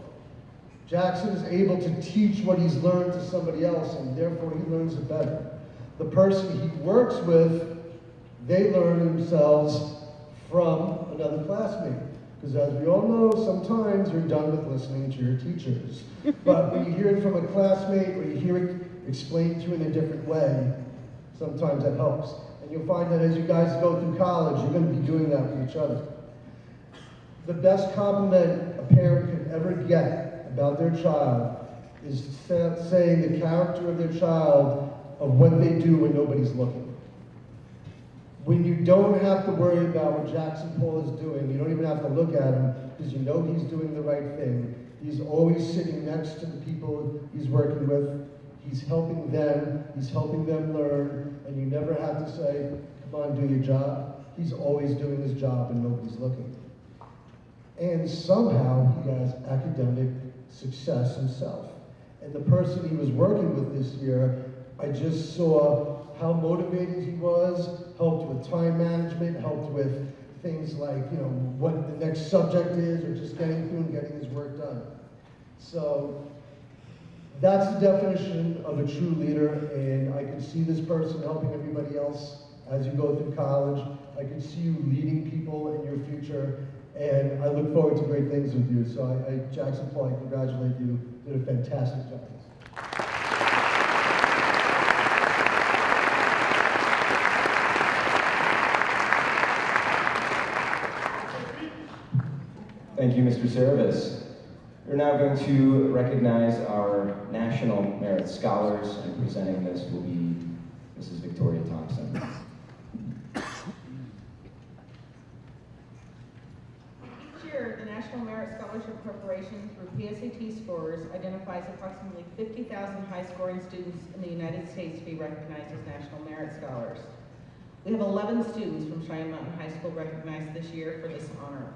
Jackson is able to teach what he's learned to somebody else, and therefore he learns it better. The person he works with, they learn themselves from another classmate. Because as we all know, sometimes you're done with listening to your teachers. But when you hear it from a classmate, or you hear it explained to you in a different way, sometimes that helps. And you'll find that as you guys go through college, you're going to be doing that with each other. The best compliment a parent can ever get about their child is saying the character of their child of what they do when nobody's looking. When you don't have to worry about what Jackson Paul is doing, you don't even have to look at him because you know he's doing the right thing. He's always sitting next to the people he's working with. He's helping them learn, and you never have to say, come on, do your job. He's always doing his job and nobody's looking. And somehow he has academic success himself. And the person he was working with this year, I just saw how motivated he was, helped with time management, helped with things like, what the next subject is, or just getting through and getting his work done. So that's the definition of a true leader, and I can see this person helping everybody else as you go through college. I can see you leading people in your future, and I look forward to great things with you. So Jackson Paul, I congratulate you. You did a fantastic job. Thank you, Mr. Service. We're now going to recognize our National Merit Scholars, and presenting this will be Mrs. Victoria Thompson. Each year, the National Merit Scholarship Corporation, through PSAT scores, identifies approximately 50,000 high-scoring students in the United States to be recognized as National Merit Scholars. We have 11 students from Cheyenne Mountain High School recognized this year for this honor.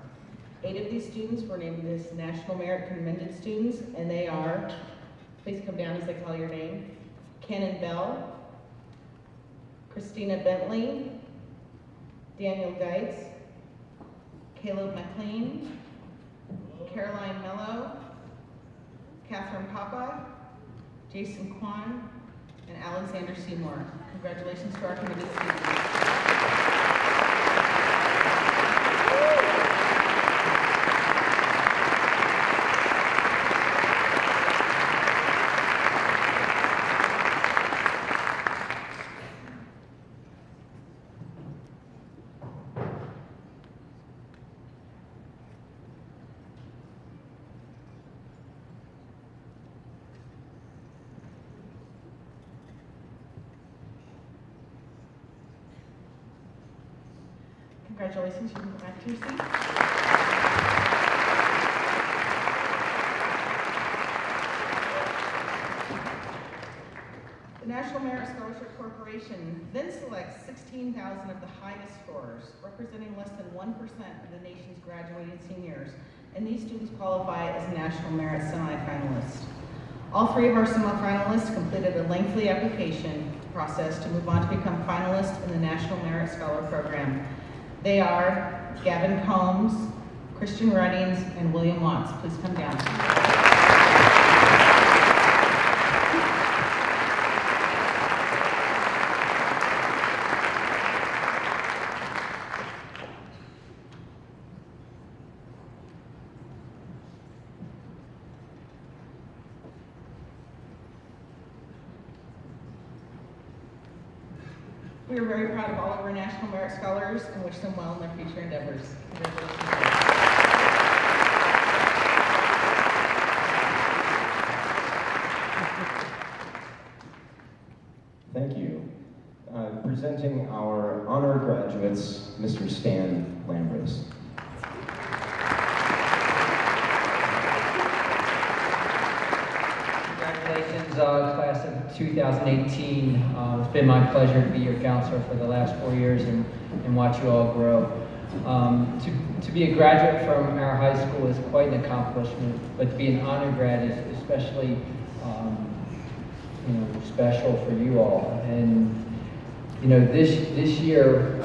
8 of these students were named as National Merit Commended Students, and they are, please come down as I call your name, Cannon Bell, Christina Bentley, Daniel Geitz, Caleb McLean, Caroline Mello, Catherine Papa, Jason Kwan, and Alexander Seymour. Congratulations to our committed students. Congratulations, you can go back to your seat. The National Merit Scholarship Corporation then selects 16,000 of the highest scorers, representing less than 1% of the nation's graduating seniors, and these students qualify as National Merit semifinalists. All 3 of our semifinalists completed a lengthy application process to move on to become finalists in the National Merit Scholar Program. They are Gavin Combs, Christian Ruddings, and William Watts. Please come down. We are very proud of all of our National Merit Scholars and wish them well in their future endeavors. Thank you. Presenting our honor graduates, Mr. Stan Lambris. Congratulations, class of 2018. It's been my pleasure to be your counselor for the last 4 years and watch you all grow. To be a graduate from our high school is quite an accomplishment, but to be an honor grad is especially special for you all. And this year,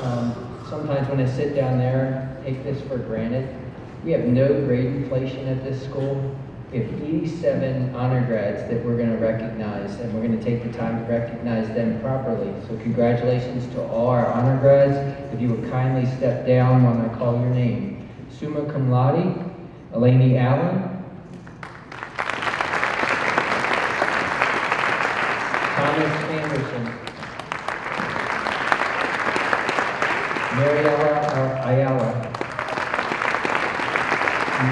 sometimes when I sit down there, take this for granted. We have no grade inflation at this school. We have 87 honor grads that we're going to recognize, and we're going to take the time to recognize them properly. So congratulations to all our honor grads. If you would kindly step down when I call your name. Summa cum laude, Eleni Allen, Thomas Anderson, Mariela Ayala,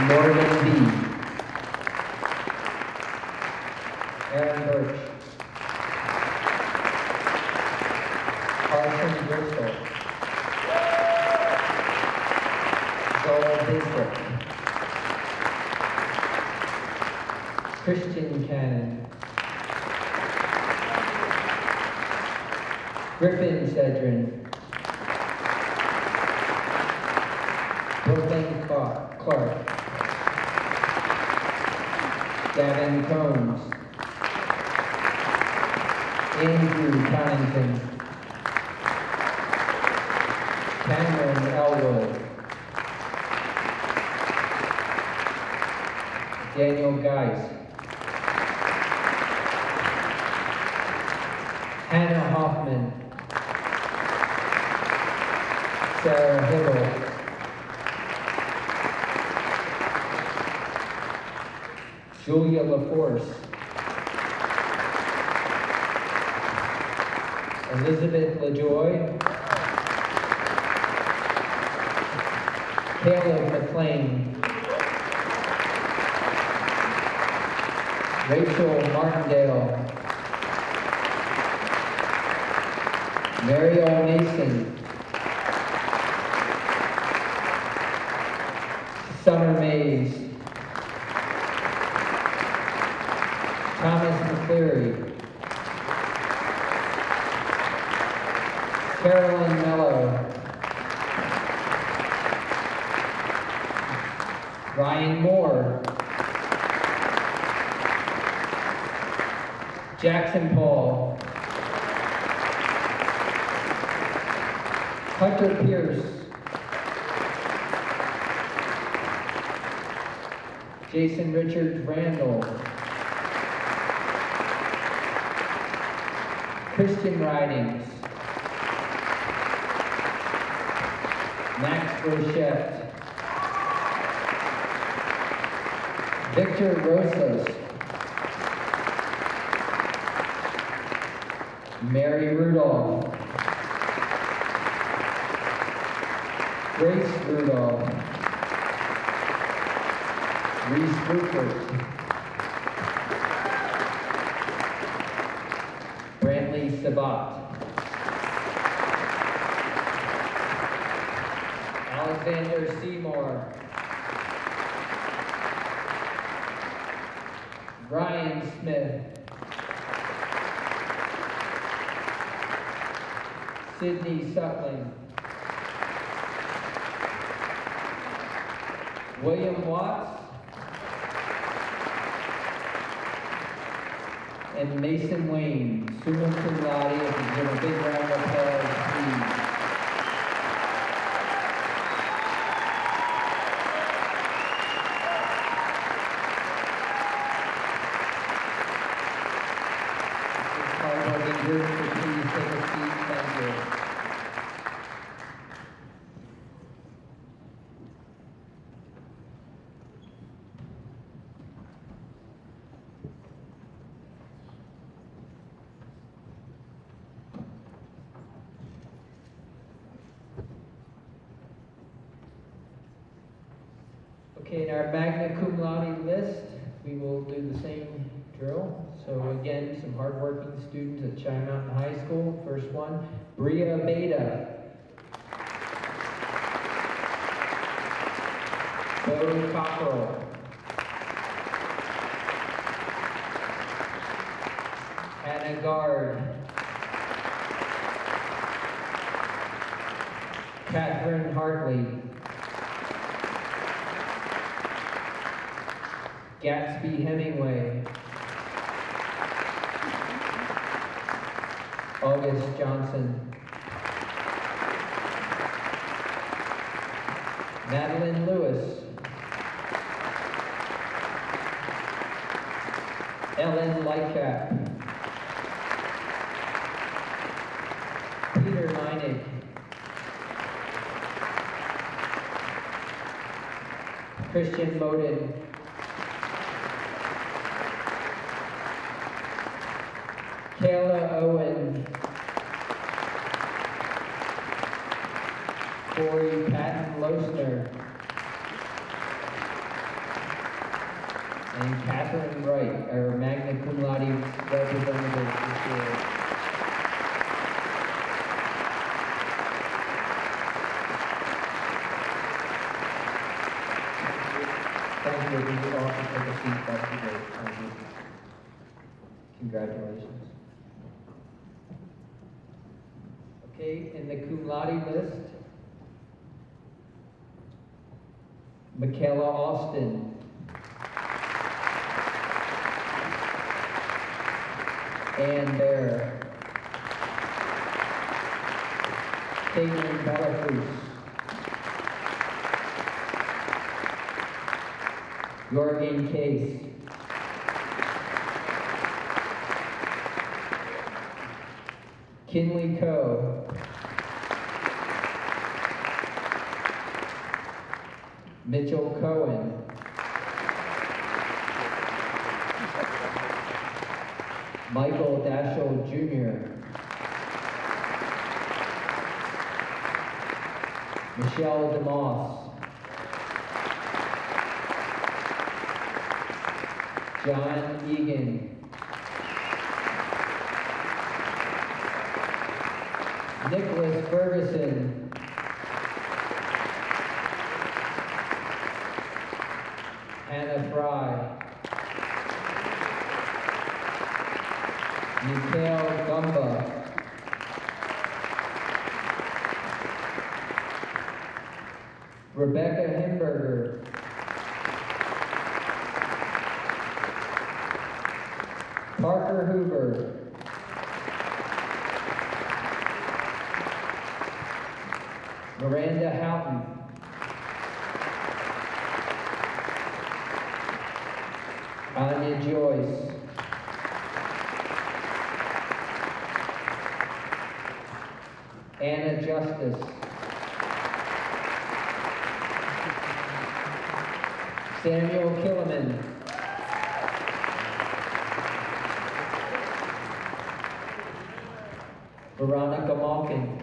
Morgan B. Aaron Birch, Carson Driscoll, Joel Bishop, Christian Cannon, Griffin Cedrin. Brooklyn Clark. Gavin Combs. Andrew Connington. Cameron Elwood. Daniel Geis. Hannah Hoffman. Sarah Hibble. Julia LaForce. Elizabeth LaJoy. Caleb McLean. Rachel Martindale. Mariel Mason. Summer Mays. Thomas McCleary. Carolyn Mello. Ryan Moore. Jackson Paul. Hunter Pierce. Jason Richards Randall. Christian Ridings. Max Rochette. Victor Rosas. Mary Rudolph. Grace Rudolph. Reese Rupert. Brantley Sabat. Alexander Seymour. Ryan Smith. Sydney Sutling. William Watts. And Mason Wayne, summa cum laude. If you give a big round of applause, please. Hardworking group, so please take a seat. Thank you. Okay, in our magna cum laude list, we will do the same drill. So again, some hardworking students at Cheyenne Mountain High School. First one, Bria Beta. Bo Cockrell. Hannah Gard. Catherine Hartley. Gatsby Hemingway. August Johnson. Madeline Lewis. Ellen Lightcap. Peter Meinig. Christian Moden. Kayla Owen. Corey Patton Losner. And Catherine Wright, our magna cum laude representative this year. Thank you. You can also take a seat. That'd be great. Thank you. Congratulations. in the cum laude list, Michaela Austin. Ann Bear. Caitlin Bellacruz. Jorgen Case. Kinley Coe. Mitchell Cohen. Michael Dashel Jr. Michelle DeMoss. John Egan. Nicholas Ferguson. Hannah Fry. Mikhail Gumba. Rebecca Himberger. Parker Hoover. Miranda Houghton. Anya Joyce. Anna Justice. Samuel Killiman. Veronica Malkin.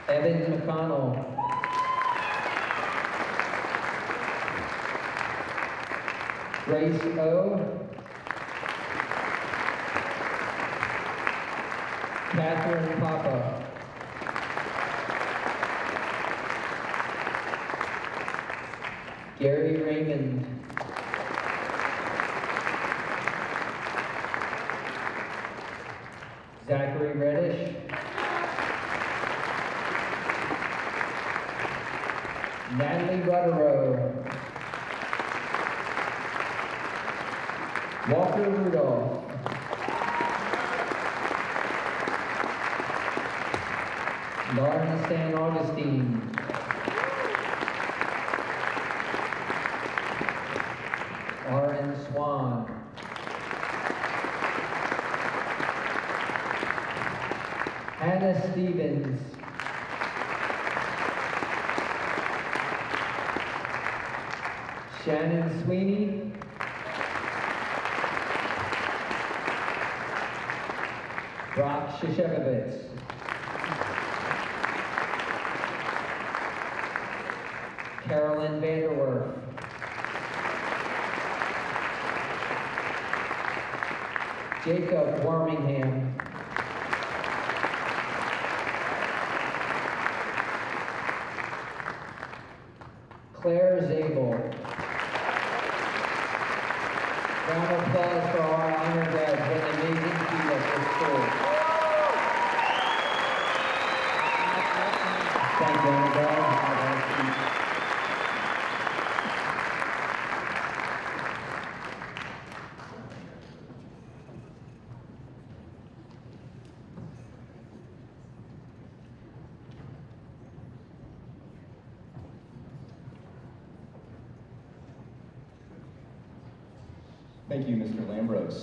Evan McConnell. Grace O. Catherine Papa. Gary Raymond. Zachary Reddish. Natalie Rutterow. Walker Rudolph. Lauren San Augustine. Aaron Swan. Hannah Stevens. Shannon Sweeney. Brock Shishevitz. Carolyn Vanderwerf. Jacob Warmingham. Claire Zabel. Round of applause for our undergrads. What an amazing feat at this school. Thank you, undergrad. Thank you, Mr. Lambros.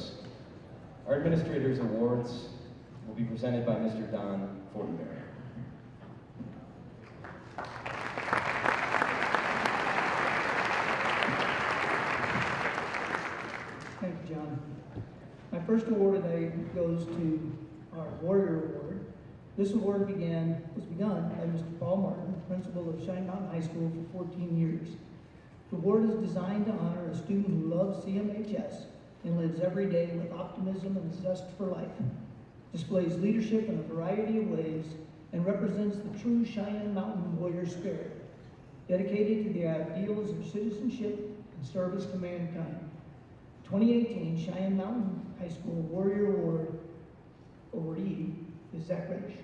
Our Administrators Awards will be presented by Mr. Don Fortenberry. Thank you, John. My first award today goes to our Warrior Award. This award was begun by Mr. Paul Martin, principal of Cheyenne Mountain High School for 14 years. The award is designed to honor a student who loves CMHS and lives every day with optimism and a zest for life, displays leadership in a variety of ways, and represents the true Cheyenne Mountain warrior spirit, dedicated to the ideals of citizenship and service to mankind. 2018 Cheyenne Mountain High School Warrior Award awardee is Zach Reddish.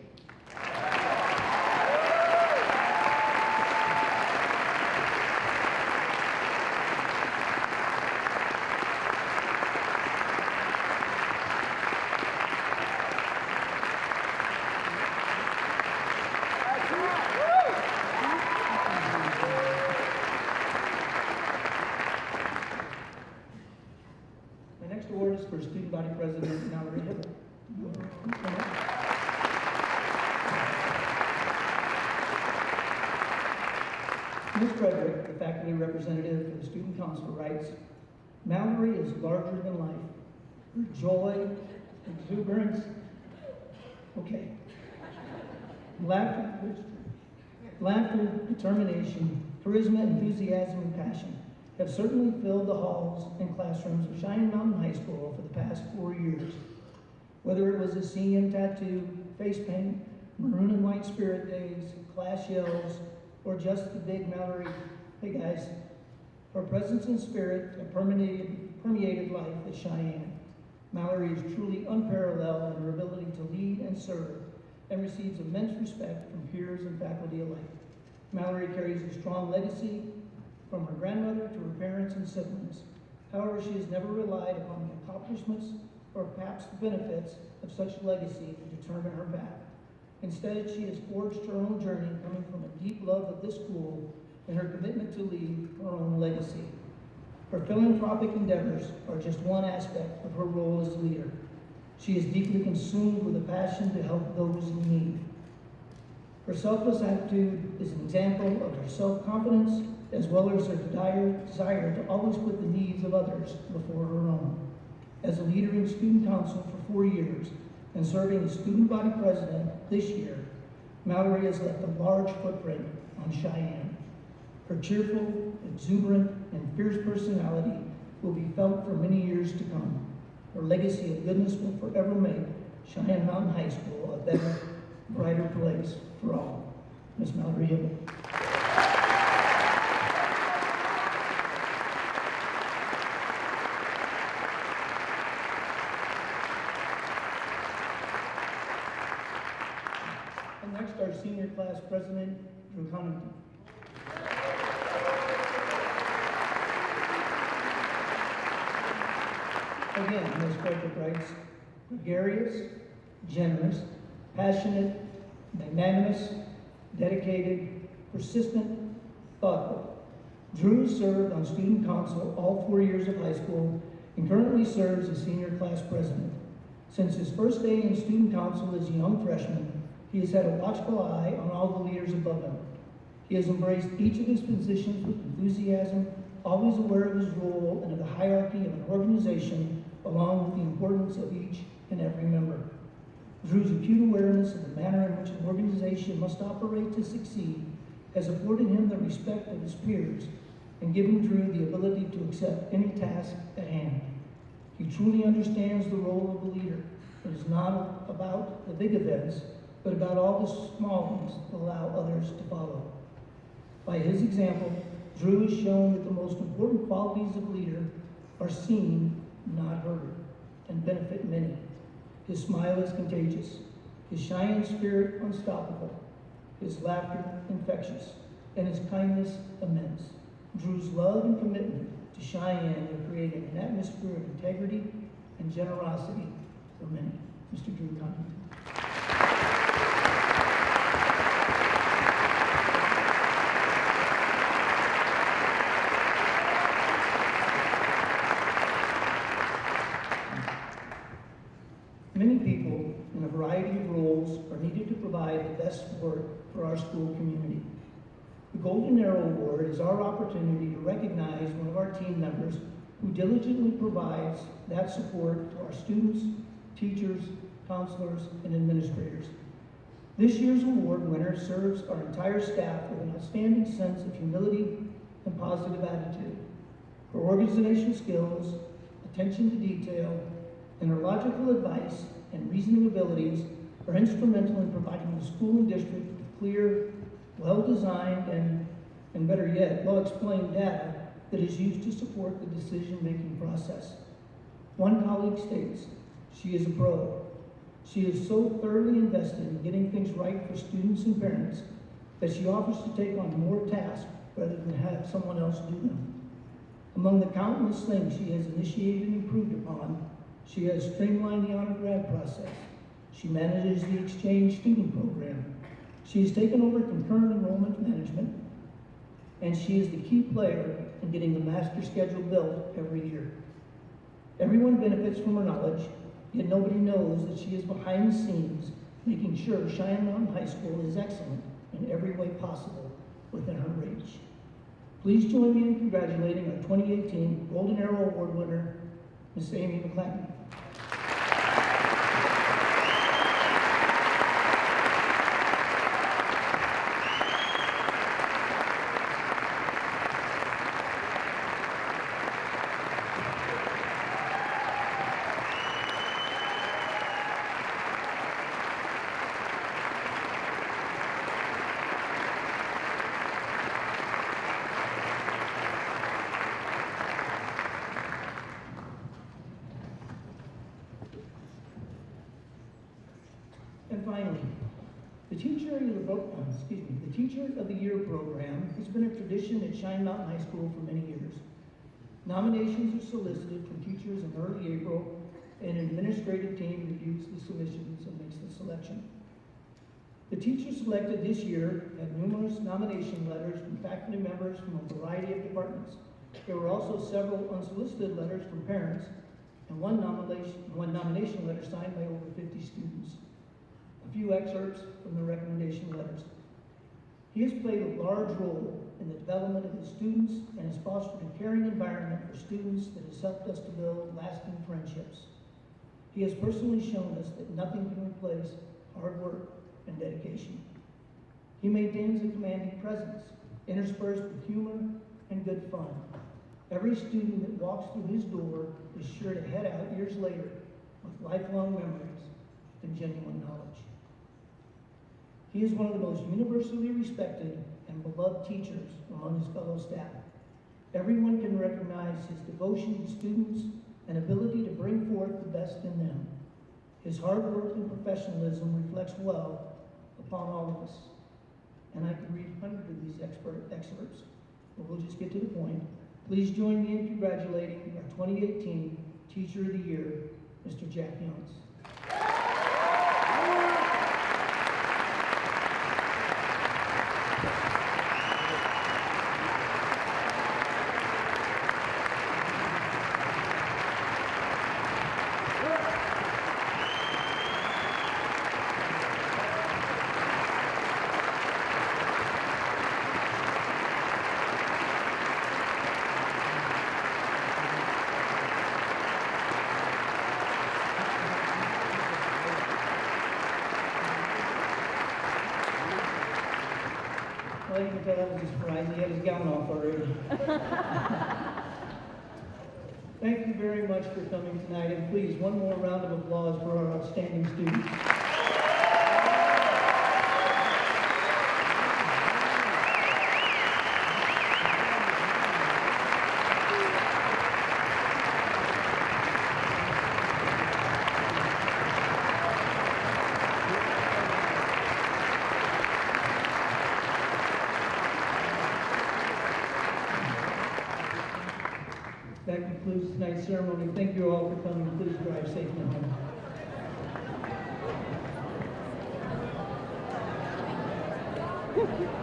My next award is for Student Body President Mallory Hibble. Ms. Frederick, the faculty representative for the Student Council, writes, Mallory is larger than life. Her joy, exuberance, laughter, determination, charisma, enthusiasm, and passion have certainly filled the halls and classrooms of Cheyenne Mountain High School for the past 4 years. Whether it was a CM tattoo, face paint, maroon and white spirit days, class yells, or just the big Mallory, hey guys, her presence and spirit have permeated life at Cheyenne. Mallory is truly unparalleled in her ability to lead and serve and receives immense respect from peers and faculty alike. Mallory carries a strong legacy from her grandmother to her parents and siblings. However, she has never relied upon the accomplishments or perhaps the benefits of such legacy to determine her path. Instead, she has forged her own journey coming from a deep love of this school and her commitment to leave her own legacy. Her philanthropic endeavors are just one aspect of her role as a leader. She is deeply consumed with a passion to help those in need. Her selfless attitude is an example of her self-confidence as well as her desire to always put the needs of others before her own. As a leader in Student Council for 4 years and serving as Student Body President this year, Mallory has left a large footprint on Cheyenne. Her cheerful, exuberant, and fierce personality will be felt for many years to come. Her legacy of goodness will forever make Cheyenne Mountain High School a better, brighter place for all. Ms. Mallory Hibble. And next, our senior class president, Drew Connington. Again, Ms. Frederick writes, gregarious, generous, passionate, magnanimous, dedicated, persistent, thoughtful. Drew served on Student Council all 4 years of high school and currently serves as senior class president. Since his first day in Student Council as a young freshman, he has had a watchful eye on all the leaders above him. He has embraced each of his positions with enthusiasm, always aware of his role and of the hierarchy of an organization, along with the importance of each and every member. Drew's acute awareness of the manner in which an organization must operate to succeed has afforded him the respect of his peers and given Drew the ability to accept any task at hand. He truly understands the role of the leader. It is not about the big events, but about all the small ones that allow others to follow. By his example, Drew has shown that the most important qualities of a leader are seen, not heard, and benefit many. His smile is contagious, his Cheyenne spirit unstoppable, his laughter infectious, and his kindness immense. Drew's love and commitment to Cheyenne have created an atmosphere of integrity and generosity for many. Mr. Drew Connington. Many people in a variety of roles are needed to provide the best support for our school community. The Golden Arrow Award is our opportunity to recognize one of our team members who diligently provides that support to our students, teachers, counselors, and administrators. This year's award winner serves our entire staff with an outstanding sense of humility and positive attitude. Her organizational skills, attention to detail, and her logical advice and reasoning abilities are instrumental in providing the school and district with clear, well-designed, and better yet, well-explained data that is used to support the decision-making process. One colleague states, "She is a pro. She is so thoroughly invested in getting things right for students and parents that she offers to take on more tasks rather than have someone else do them. Among the countless things she has initiated and improved upon, she has streamlined the honor grad process. She manages the exchange student program. She has taken over concurrent enrollment management, and she is the key player in getting the master schedule built every year. Everyone benefits from her knowledge, yet nobody knows that she is behind the scenes making sure Cheyenne Mountain High School is excellent in every way possible within her reach." Please join me in congratulating our 2018 Golden Arrow Award winner, Ms. Amy McClatney. And finally, the Teacher of the Year program has been a tradition at Cheyenne Mountain High School for many years. Nominations are solicited from teachers in early April, and an administrative team reviews the submissions and makes the selection. The teachers selected this year had numerous nomination letters from faculty members from a variety of departments. There were also several unsolicited letters from parents, and one nomination letter signed by over 50 students. A few excerpts from the recommendation letters. He has played a large role in the development of his students and has fostered a caring environment for students that has helped us to build lasting friendships. He has personally shown us that nothing can replace hard work and dedication. He maintains a commanding presence, interspersed with humor and good fun. Every student that walks through his door is sure to head out years later with lifelong memories and genuine knowledge. He is one of the most universally respected and beloved teachers among his fellow staff. Everyone can recognize his devotion to students and ability to bring forth the best in them. His hard work and professionalism reflects well upon all of us. And I could read hundreds of these excerpts, but we'll just get to the point. Please join me in congratulating our 2018 Teacher of the Year, Mr. Jack Youngs. Well, you can tell that was a surprise. He had his gown off already. Thank you very much for coming tonight, and please, one more round of applause for our outstanding students. That concludes tonight's ceremony. Thank you all for coming. Please drive safely home.